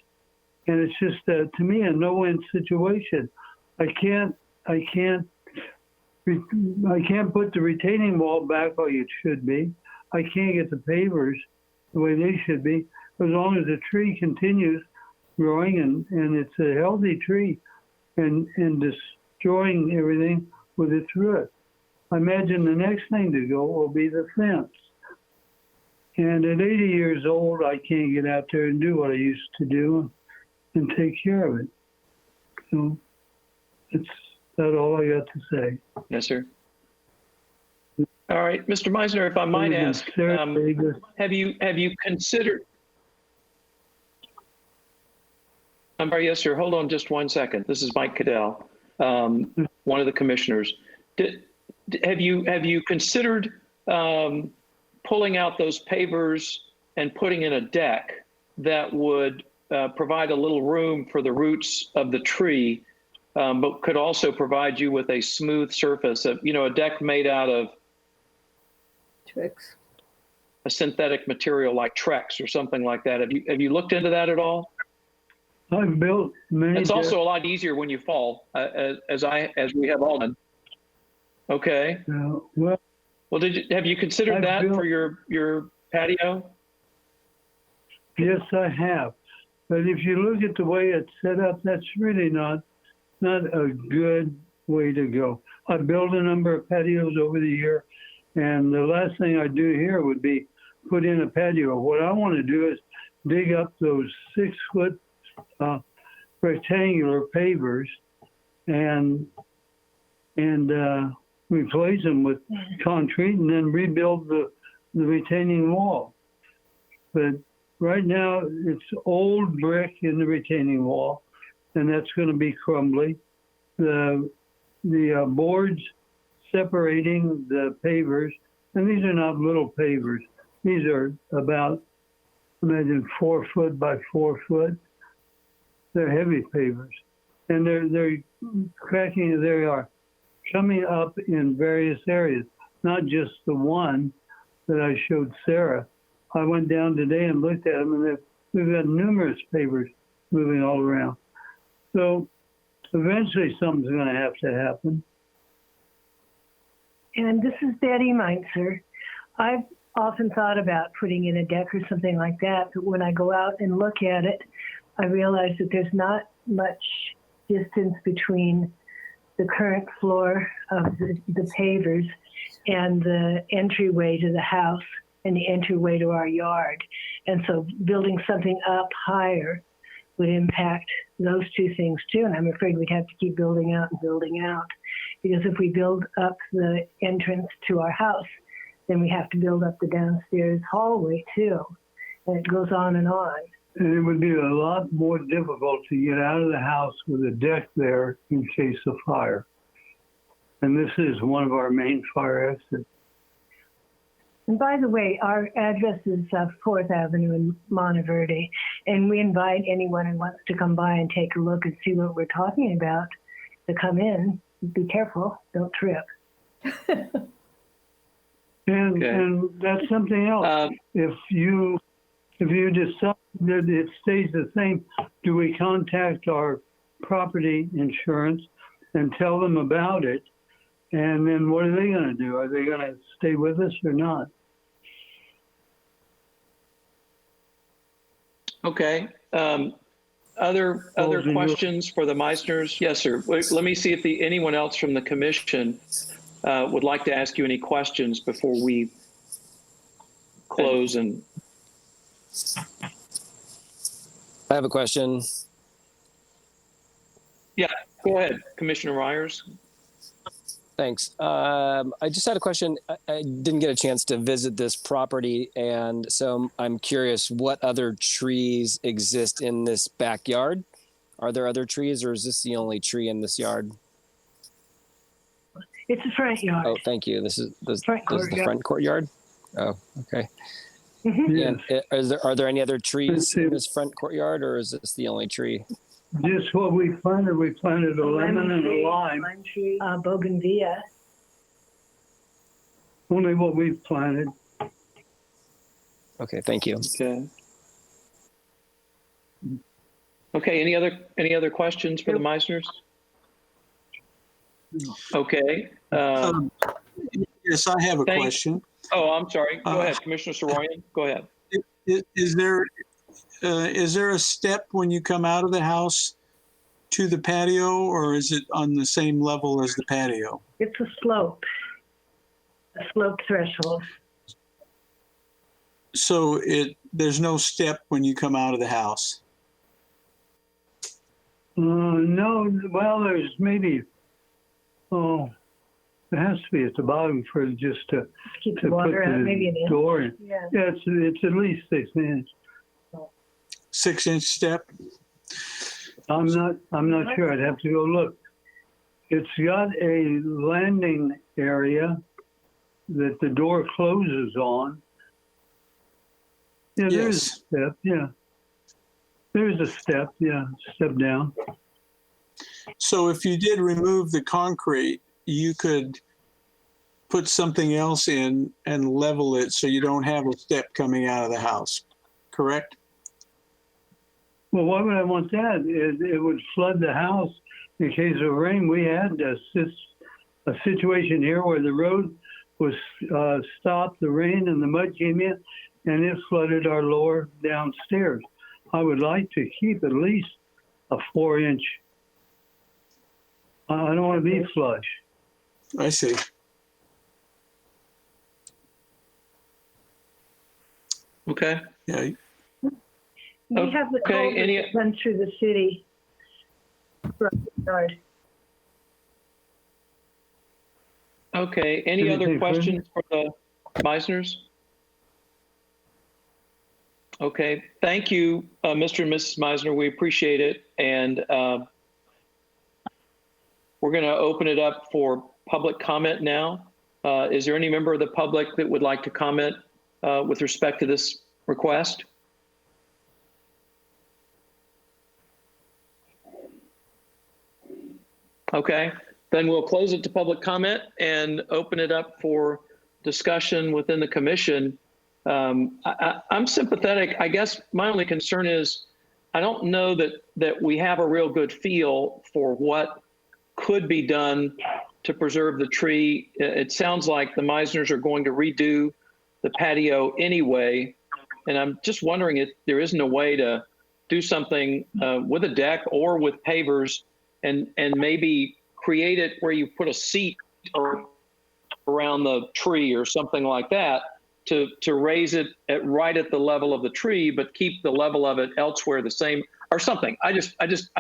and it's just to me a no-win situation. I can't put the retaining wall back like it should be. I can't get the pavers the way they should be, as long as the tree continues growing and it's a healthy tree and destroying everything with its root. I imagine the next thing to go will be the fence. And at 80 years old, I can't get out there and do what I used to do and take care of it. So that's all I got to say. Yes, sir. All right, Mr. Meisner, if I might ask, have you considered? I'm sorry, yes, sir. Hold on just one second. This is Mike Cadell, one of the commissioners. Have you considered pulling out those pavers and putting in a deck that would provide a little room for the roots of the tree, but could also provide you with a smooth surface, a deck made out of a synthetic material like Trex or something like that. Have you looked into that at all? I've built many. It's also a lot easier when you fall, as we have all done. Okay. Well, have you considered that for your patio? Yes, I have. But if you look at the way it's set up, that's really not a good way to go. I've built a number of patios over the year, and the last thing I do here would be put in a patio. What I want to do is dig up those 6-foot rectangular pavers and replace them with concrete and then rebuild the retaining wall. But right now it's old brick in the retaining wall, and that's going to be crumbly. The the boards separating the pavers, and these are not little pavers. These are about, imagine, 4 foot by 4 foot. They're heavy pavers, and they're cracking. They are coming up in various areas, not just the one that I showed Sarah. I went down today and looked at them, and we've got numerous pavers moving all around. So eventually something's going to have to happen. And this is Betty Meinzer. I've often thought about putting in a deck or something like that, but when I go out and look at it, I realize that there's not much distance between the current floor of the pavers and the entryway to the house and the entryway to our yard. And so building something up higher would impact those two things too. And I'm afraid we'd have to keep building out and building out. Because if we build up the entrance to our house, then we have to build up the downstairs hallway too. And it goes on and on. And it would be a lot more difficult to get out of the house with a deck there in case of fire. And this is one of our main fire exits. And by the way, our address is 4th Avenue in Monteverde, and we invite anyone who wants to come by and take a look and see what we're talking about to come in. Be careful, don't trip. And that's something else. If you decide that it stays the same, do we contact our property insurance and tell them about it? And then what are they going to do? Are they going to stay with us or not? Okay. Other questions for the Meisners? Yes, sir. Wait, let me see if anyone else from the commission would like to ask you any questions before we close. And I have a question. Yeah, go ahead, Commissioner Ryers. Thanks. I just had a question. I didn't get a chance to visit this property, and so I'm curious what other trees exist in this backyard. Are there other trees, or is this the only tree in this yard? It's a front yard. Oh, thank you. This is the front courtyard? Oh, okay. Mm-hmm. And are there any other trees in this front courtyard, or is this the only tree? Just what we planted. We planted a lemon and a lime. Lime tree, bougainvillea. Only what we've planted. Okay, thank you. Okay. Okay. Any other questions for the Meisners? Yes, Okay. I have a question. Oh, I'm sorry. Go ahead, Commissioner Soroyan. Go ahead. Is there a step when you come out of the house to the patio, or is it on the same level as the patio? It's a slope threshold. So there's no step when you come out of the house? No, well, there's maybe, there has to be at the bottom for just to keep the water out, maybe an inch. Door in. Yeah, it's at least 6 inches. 6-inch step? I'm not sure. I'd have to go look. It's got a landing area that the door closes on. Yeah, there's a step. Yeah, there's a step. Yeah, step down. So if you did remove the concrete, you could put something else in and level it so you don't have a step coming out of the house, correct? Well, why would I want that? It would flood the house in case of rain. We had a situation here where the road was stopped, the rain and the mud came in, and it flooded our lower downstairs. I would like to keep at least a 4-inch. I don't want to be flush. I see. Okay. Yeah. We have the culvert that runs through the city. Okay. Any other questions for the Meisners? Okay. Thank you, Mr. and Mrs. Meisner. We appreciate it. And we're going to open it up for public comment now. Is there any member of the public that would like to comment with respect to this request? Okay, then we'll close it to public comment and open it up for discussion within the commission. I'm sympathetic. I guess my only concern is I don't know that we have a real good feel for what could be done to preserve the tree. It sounds like the Meisners are going to redo the patio anyway. And I'm just wondering if there isn't a way to do something with a deck or with pavers and maybe create it where you put a seat around the tree or something like that to raise it right at the level of the tree, but keep the level of it elsewhere the same or something. I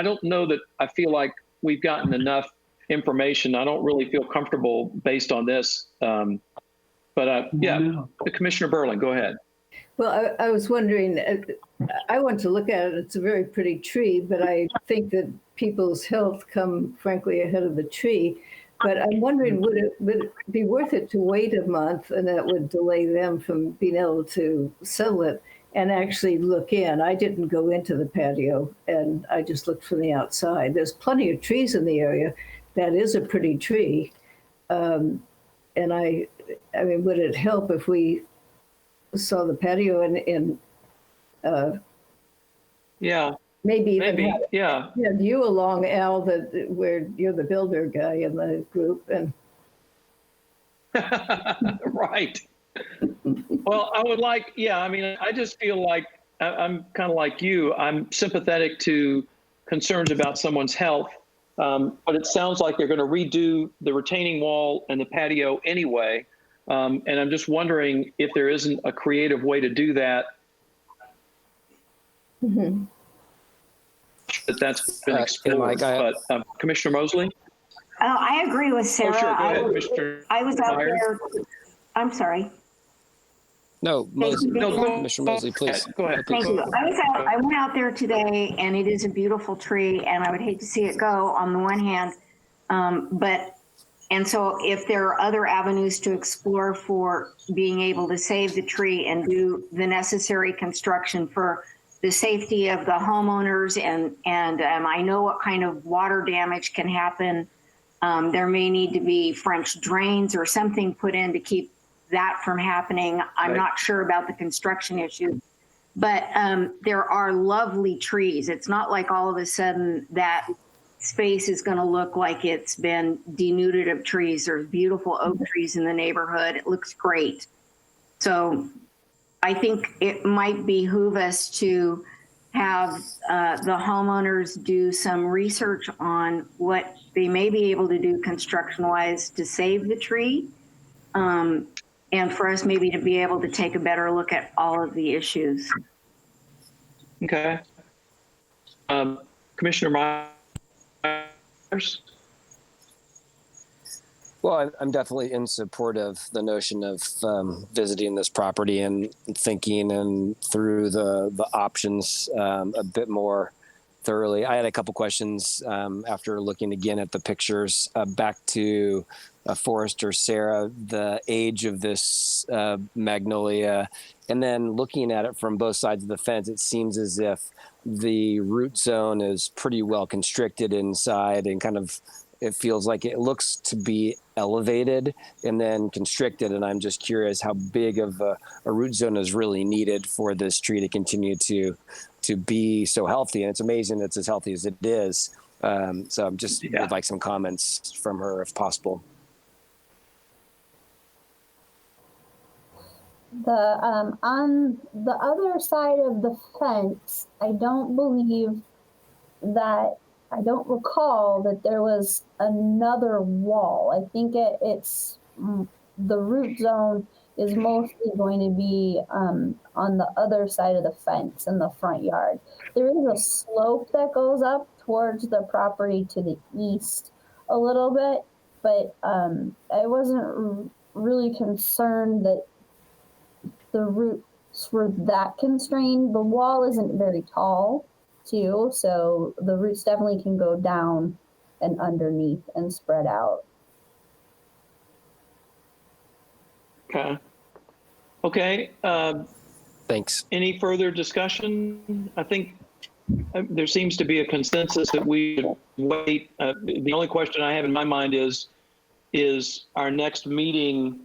don't know that I feel like we've gotten enough information. I don't really feel comfortable based on this. Yeah, Commissioner Berlin, go ahead. Well, I was wondering, I want to look at it. It's a very pretty tree, but I think that people's health come frankly ahead of the tree. But I'm wondering, would it be worth it to wait a month, and that would delay them from being able to settle it and actually look in? I didn't go into the patio, and I just looked from the outside. There's plenty of trees in the area. That is a pretty tree. And I mean, would it help if we saw the patio and yeah, maybe even have yeah, you along, Al, where you're the builder guy in the group, and right. Well, I would like, yeah, I mean, I just feel like I'm kind of like you. I'm sympathetic to concerns about someone's health, but it sounds like they're going to redo the retaining wall and the patio anyway. And I'm just wondering if there isn't a creative way to do that. Mm-hmm. That's been explored. But Commissioner Mosley? I agree with Sarah. Oh, sure. Go ahead, Mr. I was out there. I'm sorry. No, Commissioner Mosley, please. Go ahead. Thank you. I went out there today, and it is a beautiful tree, and I would hate to see it go on the one hand. And so if there are other avenues to explore for being able to save the tree and do the necessary construction for the safety of the homeowners, and I know what kind of water damage can happen. There may need to be French drains or something put in to keep that from happening. I'm not sure about the construction issue, but there are lovely trees. It's not like all of a sudden that space is going to look like it's been denuded of trees. There's beautiful oak trees in the neighborhood. It looks great. So I think it might behoove us to have the homeowners do some research on what they may be able to do construction-wise to save the tree, and for us maybe to be able to take a better look at all of the issues. Okay. Commissioner Myers? Well, I'm definitely in support of the notion of visiting this property and thinking and through the options a bit more thoroughly. I had a couple questions after looking again at the pictures. Back to Forrester, Sarah, the age of this magnolia, and then looking at it from both sides of the fence, it seems as if the root zone is pretty well constricted inside, and kind of it feels like it looks to be elevated and then constricted. And I'm just curious how big of a root zone is really needed for this tree to continue to be so healthy. And it's amazing it's as healthy as it is. So I'm just would like some comments from her if possible. On the other side of the fence, I don't recall that there was another wall. I think it's the root zone is mostly going to be on the other side of the fence in the front yard. There is a slope that goes up towards the property to the east a little bit, but I wasn't really concerned that the roots were that constrained. The wall isn't very tall too, so the roots definitely can go down and underneath and spread out. Okay. Okay. Thanks. Any further discussion? I think there seems to be a consensus that we should wait. The only question I have in my mind is our next meeting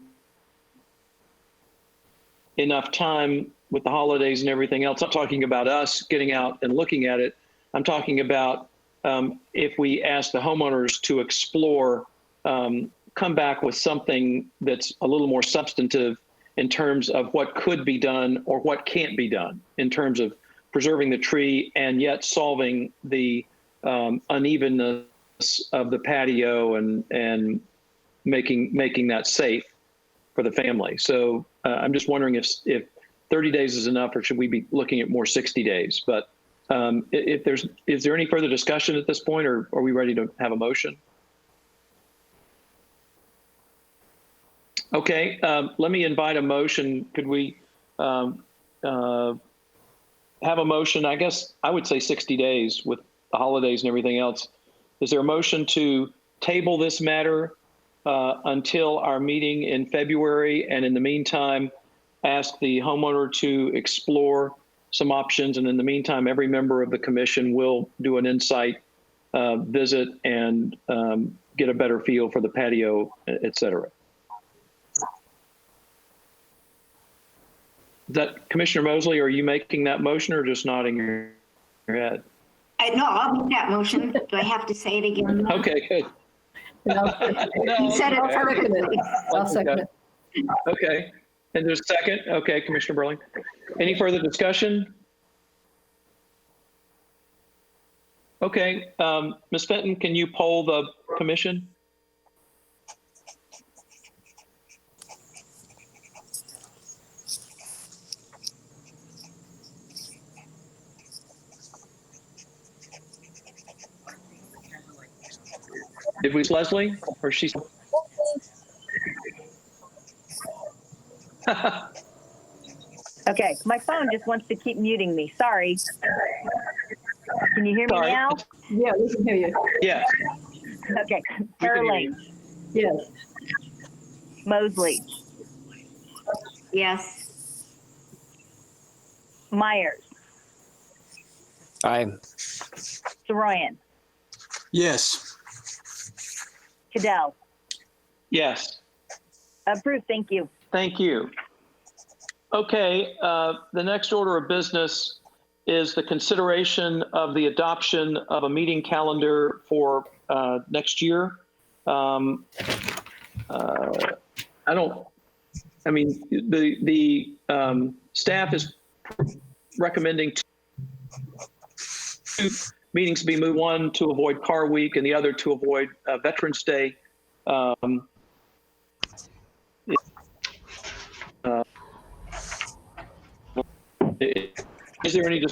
enough time with the holidays and everything else? I'm talking about us getting out and looking at it. I'm talking about if we ask the homeowners to explore, come back with something that's a little more substantive in terms of what could be done or what can't be done in terms of preserving the tree and yet solving the unevenness of the patio and making that safe for the family. So I'm just wondering if 30 days is enough, or should we be looking at more 60 days? But is there any further discussion at this point, or are we ready to have a motion? Okay, let me invite a motion. Could we have a motion? I guess I would say 60 days with the holidays and everything else. Is there a motion to table this matter until our meeting in February, and in the meantime, ask the homeowner to explore some options, and in the meantime, every member of the commission will do an insight visit and get a better feel for the patio, et cetera? Is that Commissioner Mosley, are you making that motion or just nodding your head? No, I'll make that motion. Do I have to say it again? Okay, good. You said it perfectly. I'll second it. Okay, and there's a second? Okay, Commissioner Burling. Any further discussion? Okay, Ms. Fenton, can you poll the commission? Did we, Leslie, or she's? Okay, my phone just wants to keep muting me. Sorry. Can you hear me now? Yeah, we can hear you. Yeah. Okay. Burling. Yes. Mosley. Yes. Myers. Aye. Soroyan. Yes. Cadell. Yes. Approved. Thank you. Thank you. Okay, the next order of business is the consideration of the adoption of a meeting calendar for next year. The staff is recommending two meetings to be moved, one to avoid Car Week and the other to avoid Veterans Day. Is there any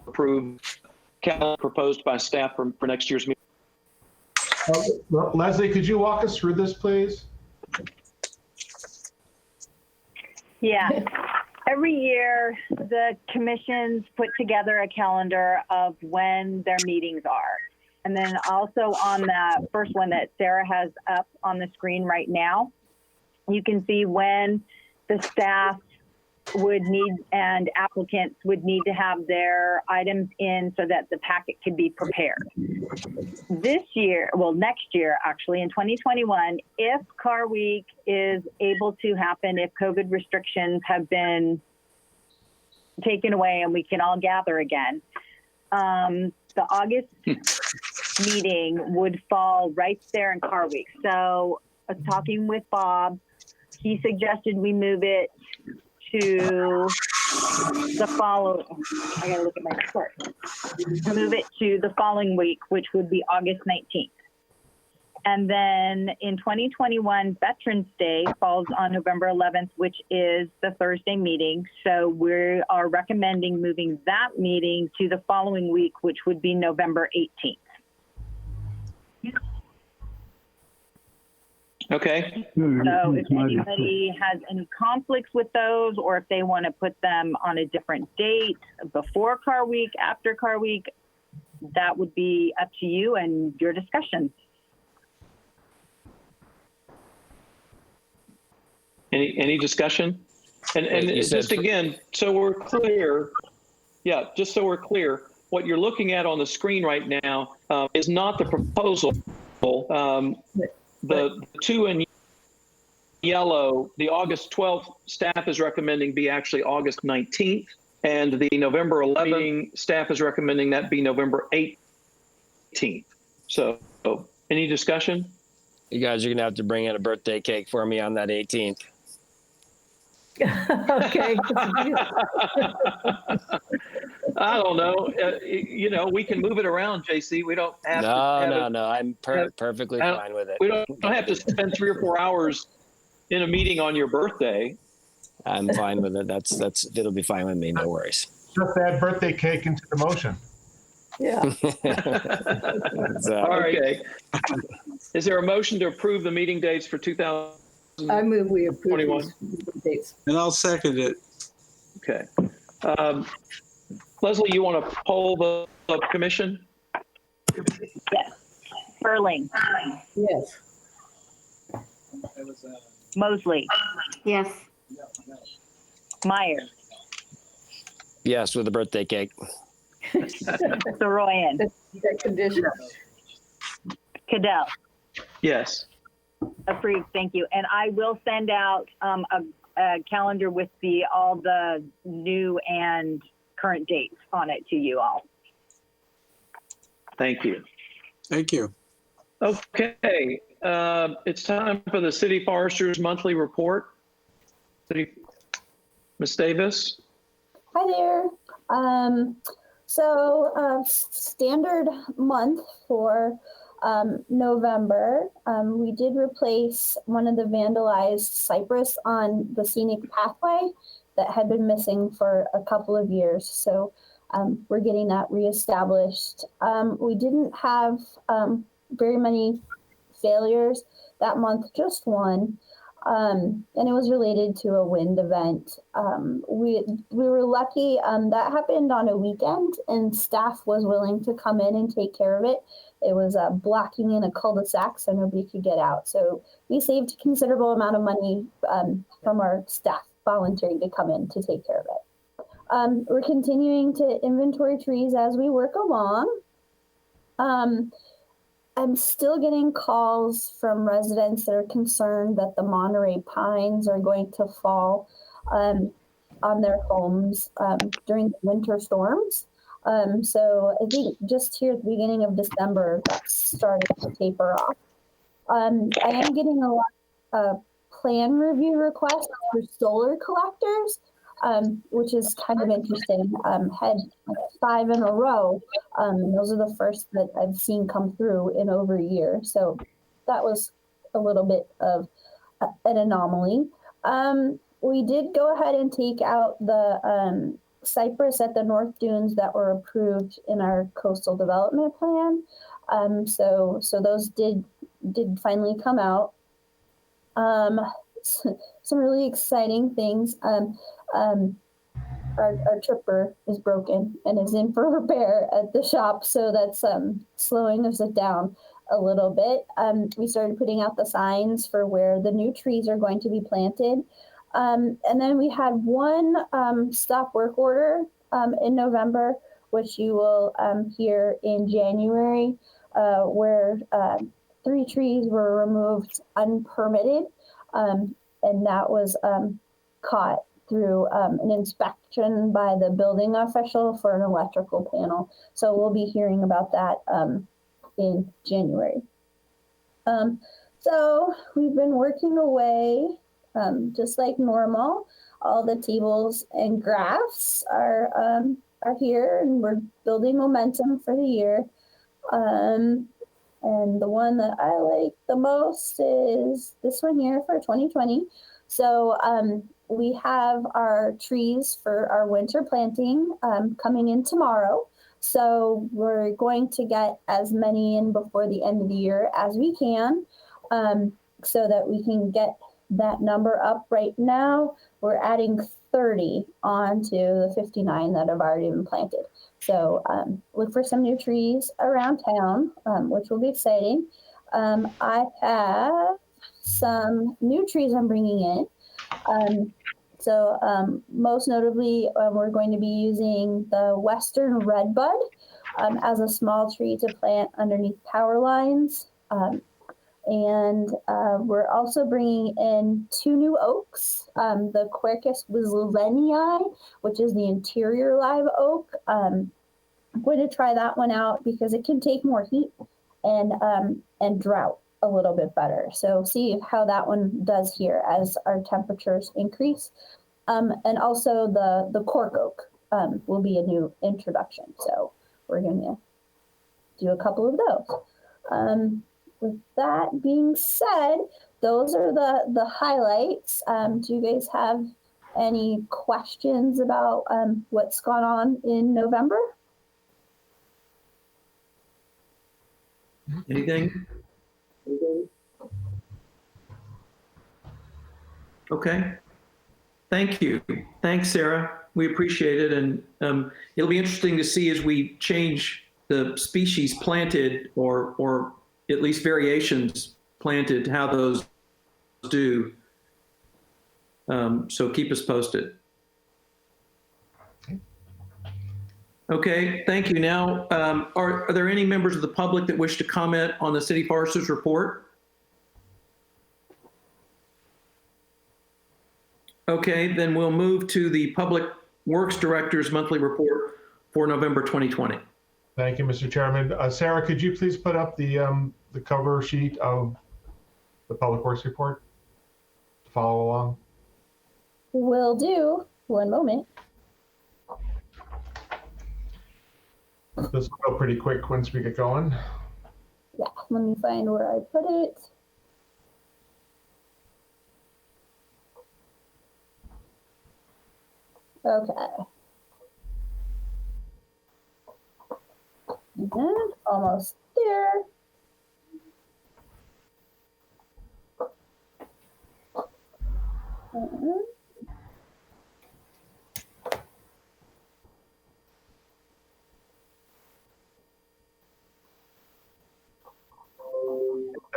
approved calendar proposed by staff for next year's meeting? Leslie, could you walk us through this, please? Yeah. Every year, the commissions put together a calendar of when their meetings are. And then also on the first one that Sarah has up on the screen right now, you can see when the staff would need and applicants would need to have their items in so that the packet could be prepared. This year, well, next year, actually, in 2021, if Car Week is able to happen, if COVID restrictions have been taken away and we can all gather again, the August meeting would fall right there in Car Week. So talking with Bob, he suggested we move it to the following, I gotta look at my chart. Move it to the following week, which would be August 19th. And then in 2021, Veterans Day falls on November 11th, which is the Thursday meeting. So we are recommending moving that meeting to the following week, which would be November 18th. Okay. So if anybody has any conflicts with those, or if they want to put them on a different date, before Car Week, after Car Week, that would be up to you and your discussion. Any discussion? And just again, so we're clear, just so we're clear, what you're looking at on the screen right now is not the proposal. The two in yellow, the August 12th staff is recommending be actually August 19th, and the November 11th staff is recommending that be November 18th. So any discussion? You guys are going to have to bring in a birthday cake for me on that 18th. Okay. I don't know. We can move it around, JC. We don't have to. No. I'm perfectly fine with it. We don't have to spend 3 or 4 hours in a meeting on your birthday. I'm fine with it. It'll be fine with me. No worries. Just add birthday cake into the motion. Yeah. All right. Okay. Is there a motion to approve the meeting dates for 2021? I move we approve these dates. And I'll second it. Okay. Leslie, you want to poll the commission? Yes. Sperling. Yes. Mosley. Yes. Meyer. Yes, with a birthday cake. Soroyan. That condition. Cadell. Yes. Approved. Thank you. And I will send out a calendar with all the new and current dates on it to you all. Thank you. Thank you. Okay. It's time for the City Forester's monthly report. Ms. Davis. Hi there. Standard month for November, we did replace one of the vandalized cypress on the scenic pathway that had been missing for a couple of years. So we're getting that reestablished. We didn't have very many failures that month, just one. And it was related to a wind event. We were lucky that happened on a weekend and staff was willing to come in and take care of it. It was blocking in a cul-de-sac so nobody could get out. So we saved a considerable amount of money from our staff volunteering to come in to take care of it. We're continuing to inventory trees as we work along. I'm still getting calls from residents that are concerned that the Monterey pines are going to fall on their homes during the winter storms. So I think just here at the beginning of December, that's starting to taper off. I am getting a lot of plan review requests for solar collectors, which is kind of interesting. Had 5 in a row. Those are the first that I've seen come through in over a year. So that was a little bit of an anomaly. We did go ahead and take out the cypress at the North Dunes that were approved in our coastal development plan. So those did finally come out. Some really exciting things. Our tripper is broken and is in for repair at the shop, so that's slowing us down a little bit. We started putting out the signs for where the new trees are going to be planted. And then we had one stop work order in November, which you will hear in January, where 3 trees were removed unpermitted. And that was caught through an inspection by the building official for an electrical panel. So we'll be hearing about that in January. So we've been working away just like normal. All the tables and graphs are here, and we're building momentum for the year. And the one that I like the most is this one here for 2020. So we have our trees for our winter planting coming in tomorrow. So we're going to get as many in before the end of the year as we can, so that we can get that number up. Right now, we're adding 30 onto the 59 that have already been planted. So look for some new trees around town, which will be exciting. I have some new trees I'm bringing in. Most notably, we're going to be using the Western Redbud as a small tree to plant underneath power lines. We're also bringing in 2 new oaks. The Quercus wisleynii, which is the interior live oak. I'm going to try that one out because it can take more heat and drought a little bit better. So see how that one does here as our temperatures increase. And also the cork oak will be a new introduction. So we're going to do a couple of those. With that being said, those are the highlights. Do you guys have any questions about what's gone on in November? Anything? Okay. Thank you. Thanks, Sarah. We appreciate it. And it'll be interesting to see as we change the species planted or at least variations planted, how those do. So keep us posted. Okay, thank you. Now, are there any members of the public that wish to comment on the City Forester's report? Okay, then we'll move to the Public Works Director's monthly report for November 2020. Thank you, Mr. Chairman. Sarah, could you please put up the cover sheet of the Public Works report to follow along? Will do. One moment. This will go pretty quick once we get going. Yeah, let me find where I put it. Okay. And almost there.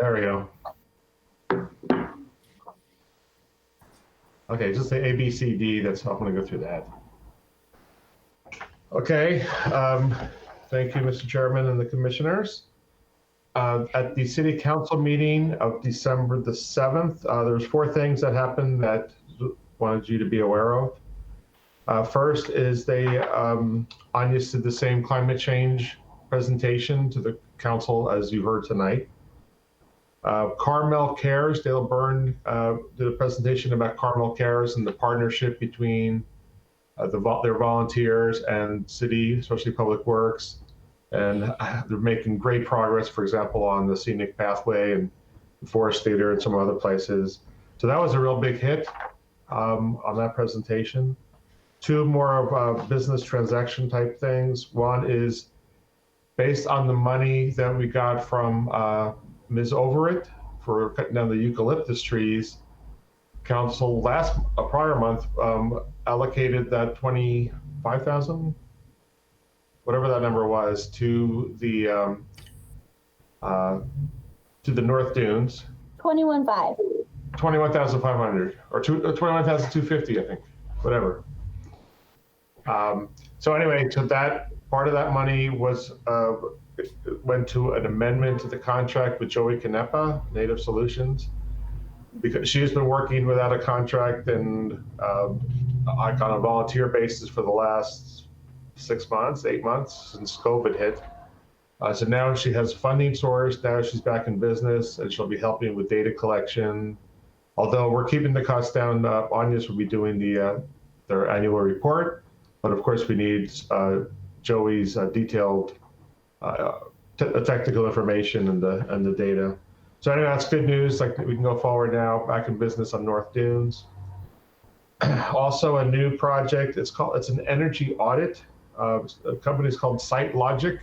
There we go. Okay, just the A, B, C, D. That's I'm going to go through that. Okay. Thank you, Mr. Chairman and the commissioners. At the City Council meeting of December the 7th, there's 4 things that happened that I wanted you to be aware of. First is Anya did the same climate change presentation to the council as you heard tonight. Carmel Cares, Dale Byrne did a presentation about Carmel Cares and the partnership between their volunteers and city, especially Public Works. And they're making great progress, for example, on the scenic pathway and the Forest Theater and some other places. So that was a real big hit on that presentation. 2 more of business transaction type things. One is based on the money that we got from Ms. Overett for cutting down the eucalyptus trees. Council prior month allocated that $25,000, whatever that number was, to the North Dunes. 21,500. 21,500 or 21,250, I think, whatever. So anyway, so that part of that money was went to an amendment to the contract with Joey Canepa, Native Solutions, because she has been working without a contract and on a volunteer basis for the last 6 months, 8 months since COVID hit. So now she has a funding source. Now she's back in business and she'll be helping with data collection. Although we're keeping the costs down, Anya's will be doing their annual report. But of course, we need Joey's detailed technical information and the data. So anyway, that's good news. Like we can go forward now, back in business on North Dunes. Also, a new project. It's an energy audit. The company is called Site Logic.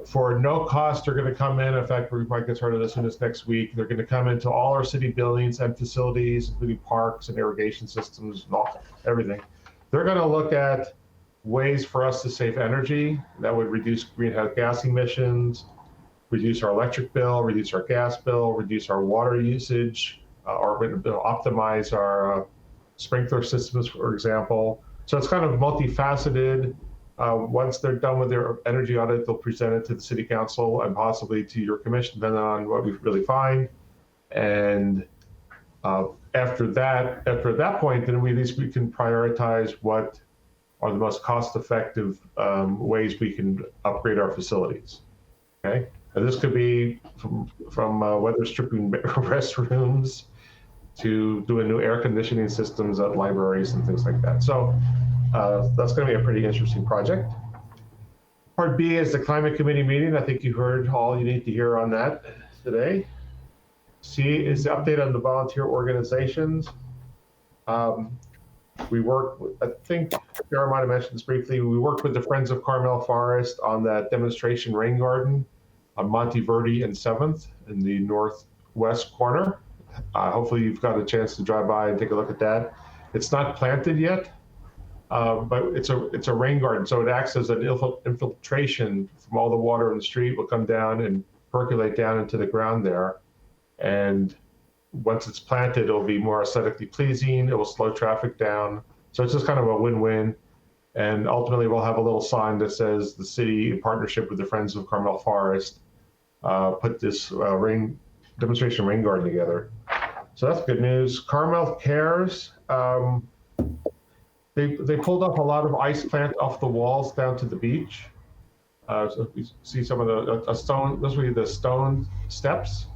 For no cost, they're going to come in. In fact, we might get started as soon as next week. They're going to come into all our city buildings and facilities, including parks and irrigation systems and everything. They're going to look at ways for us to save energy that would reduce greenhouse gas emissions, reduce our electric bill, reduce our gas bill, reduce our water usage, or optimize our sprinkler systems, for example. So it's kind of multifaceted. Once they're done with their energy audit, they'll present it to the city council and possibly to your commission, depending on what we really find. And after that point, then at least we can prioritize what are the most cost-effective ways we can upgrade our facilities. Okay, and this could be from weather stripping restrooms to doing new air conditioning systems at libraries and things like that. So that's going to be a pretty interesting project. Part B is the climate committee meeting. I think you heard all you need to hear on that today. C is the update on the volunteer organizations. We work, I think Sarah might have mentioned this briefly, we worked with the Friends of Carmel Forest on that demonstration rain garden on Monteverde and 7th in the northwest corner. Hopefully you've got a chance to drive by and take a look at that. It's not planted yet, but it's a rain garden, so it acts as an infiltration from all the water in the street will come down and percolate down into the ground there. And once it's planted, it'll be more aesthetically pleasing. It will slow traffic down. So it's just kind of a win-win. And ultimately, we'll have a little sign that says the city, in partnership with the Friends of Carmel Forest, put this demonstration rain garden together. So that's good news. Carmel Cares, they pulled up a lot of ice plant off the walls down to the beach. So you see some of the stone, those would be the stone steps.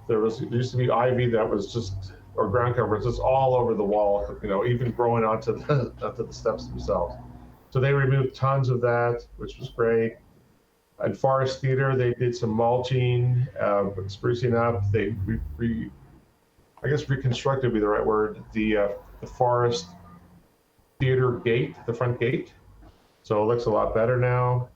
There used to be ivy that was just, or ground cover, just all over the wall, even growing onto the steps themselves. So they removed tons of that, which was great. At Forest Theater, they did some mulching, sprucing up. They I guess reconstructed would be the right word, the Forest Theater gate, the front gate. So it looks a lot better now.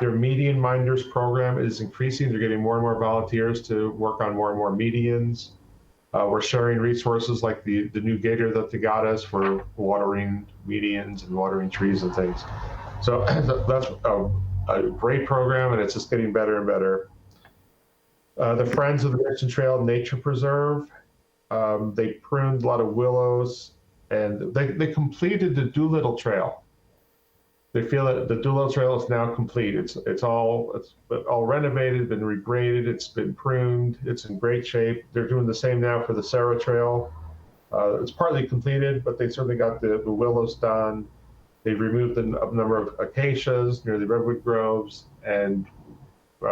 Their median minders program is increasing. They're getting more and more volunteers to work on more and more medians. We're sharing resources like the new gator that they got us for watering medians and watering trees and things. So that's a great program, and it's just getting better and better. The Friends of the Mission Trail Nature Preserve, they pruned a lot of willows, and they completed the Doolittle Trail. They feel that the Doolittle Trail is now complete. It's all renovated, been regraded, it's been pruned, it's in great shape. They're doing the same now for the Sarah Trail. It's partly completed, but they certainly got the willows done. They've removed a number of acacias near the redwood groves, and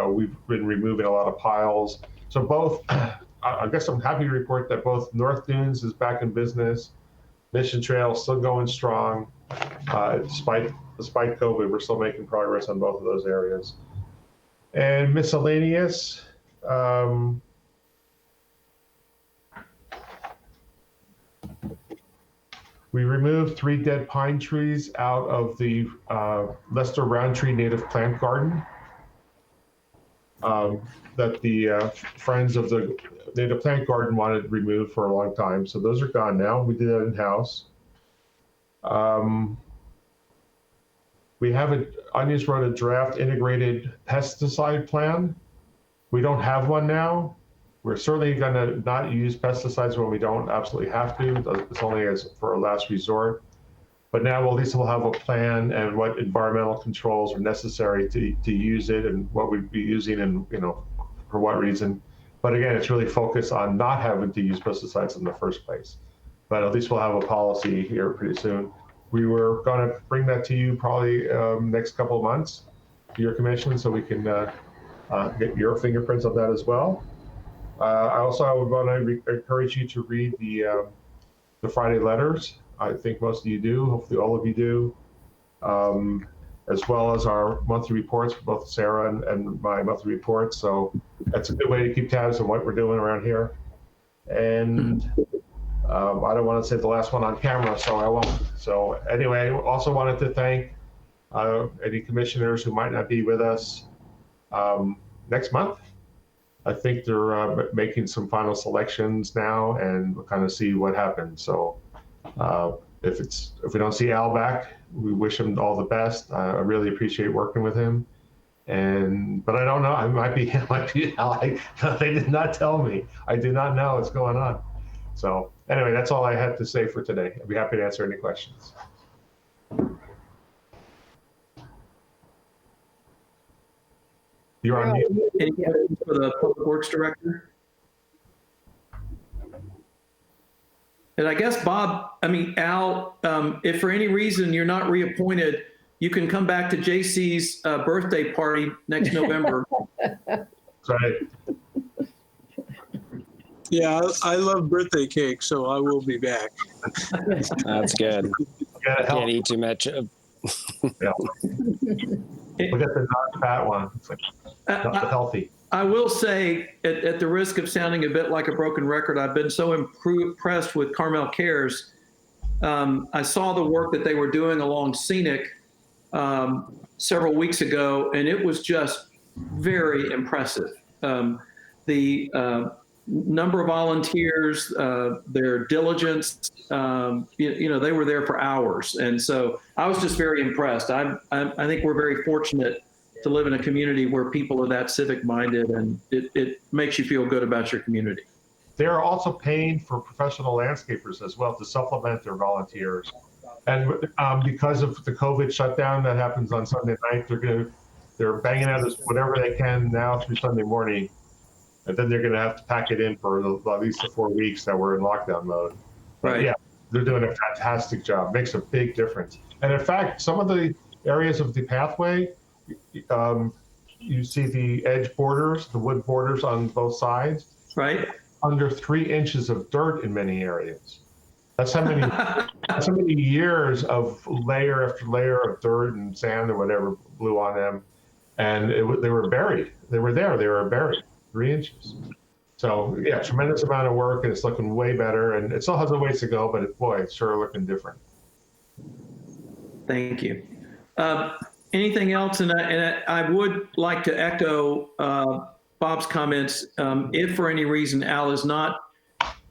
we've been removing a lot of piles. So both, I guess I'm happy to report that both North Dunes is back in business. Mission Trail still going strong. Despite COVID, we're still making progress on both of those areas. And miscellaneous, we removed 3 dead pine trees out of the Lester Roundtree Native Plant Garden that the Friends of the Native Plant Garden wanted removed for a long time. So those are gone now. We did that in-house. We have Onions wrote a draft integrated pesticide plan. We don't have one now. We're certainly going to not use pesticides when we don't absolutely have to. It's only for a last resort. But now at least we'll have a plan and what environmental controls are necessary to use it and what we'd be using and for what reason. But again, it's really focused on not having to use pesticides in the first place. But at least we'll have a policy here pretty soon. We were going to bring that to you probably next couple of months to your commission, so we can get your fingerprints on that as well. I would want to encourage you to read the Friday letters. I think most of you do. Hopefully, all of you do, as well as our monthly reports for both Sarah and my monthly reports. So that's a good way to keep tabs on what we're doing around here. And I don't want to say the last one on camera, so I won't. So anyway, also wanted to thank any commissioners who might not be with us next month. I think they're making some final selections now, and we'll kind of see what happens. So if we don't see Al back, we wish him all the best. I really appreciate working with him. But I don't know. It might be Al. They did not tell me. I do not know what's going on. So anyway, that's all I had to say for today. I'd be happy to answer any questions. You're on mute. Any questions for the Public Works Director? And I guess Al, if for any reason you're not reappointed, you can come back to JC's birthday party next November. Right. Yeah, I love birthday cake, so I will be back. That's good. Can't eat too much. Yeah. We'll get the non-fat one. It's like not healthy. I will say, at the risk of sounding a bit like a broken record, I've been so impressed with Carmel Cares. I saw the work that they were doing along Scenic several weeks ago, and it was just very impressive. The number of volunteers, their diligence, they were there for hours. And so I was just very impressed. I think we're very fortunate to live in a community where people are that civic minded, and it makes you feel good about your community. They're also paying for professional landscapers as well to supplement their volunteers. And because of the COVID shutdown that happens on Sunday night, they're banging out whatever they can now through Sunday morning. And then they're going to have to pack it in for at least the 4 weeks that we're in lockdown mode. But Right. yeah, they're doing a fantastic job. Makes a big difference. And in fact, some of the areas of the pathway, you see the edge borders, the wood borders on both sides. Right. Under 3 inches of dirt in many areas. That's how many years of layer after layer of dirt and sand or whatever blew on them, and they were buried. They were buried 3 inches. So yeah, tremendous amount of work, and it's looking way better. And it still has a ways to go, but boy, it's sure looking different. Thank you. Anything else? And I would like to echo Bob's comments. If for any reason Al is not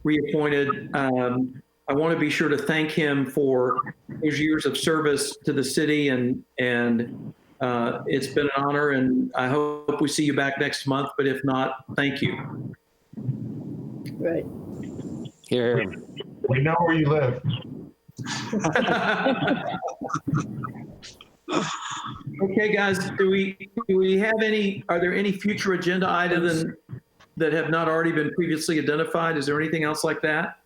reappointed, I want to be sure to thank him for his years of service to the city, and it's been an honor, and I hope we see you back next month, but if not, thank you. Right. Here. We know where you live. Okay, guys, do we have are there any future agenda items that have not already been previously identified? Is there anything else like that?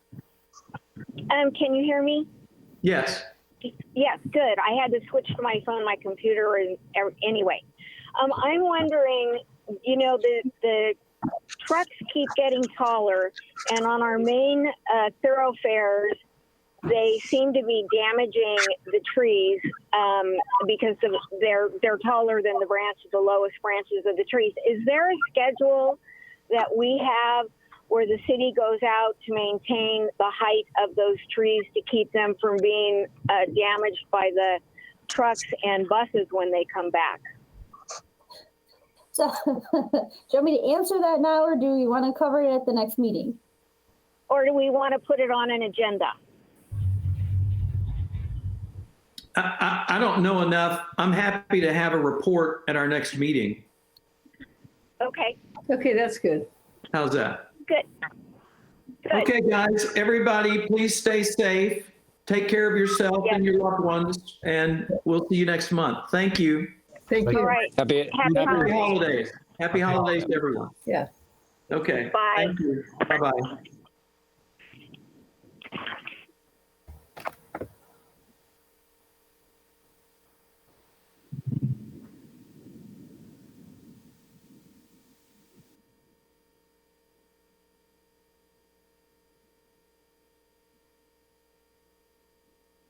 Can you hear me? Yes. Yes, good. I had to switch to my phone, my computer, and anyway. I'm wondering, the trucks keep getting taller, and on our main thoroughfares, they seem to be damaging the trees because they're taller than the lowest branches of the trees. Is there a schedule that we have where the city goes out to maintain the height of those trees to keep them from being damaged by the trucks and buses when they come back? So, do you want me to answer that now, or do you want to cover it at the next meeting? Or do we want to put it on an agenda? I don't know enough. I'm happy to have a report at our next meeting. Okay. Okay, that's good. How's that? Good. Okay, guys, everybody, please stay safe. Take care of yourself and your loved ones, and we'll see you next month. Thank you. Thank you. All right. Happy Happy holidays. Happy holidays to everyone. Yeah. Okay. Bye. Thank you. Bye-bye.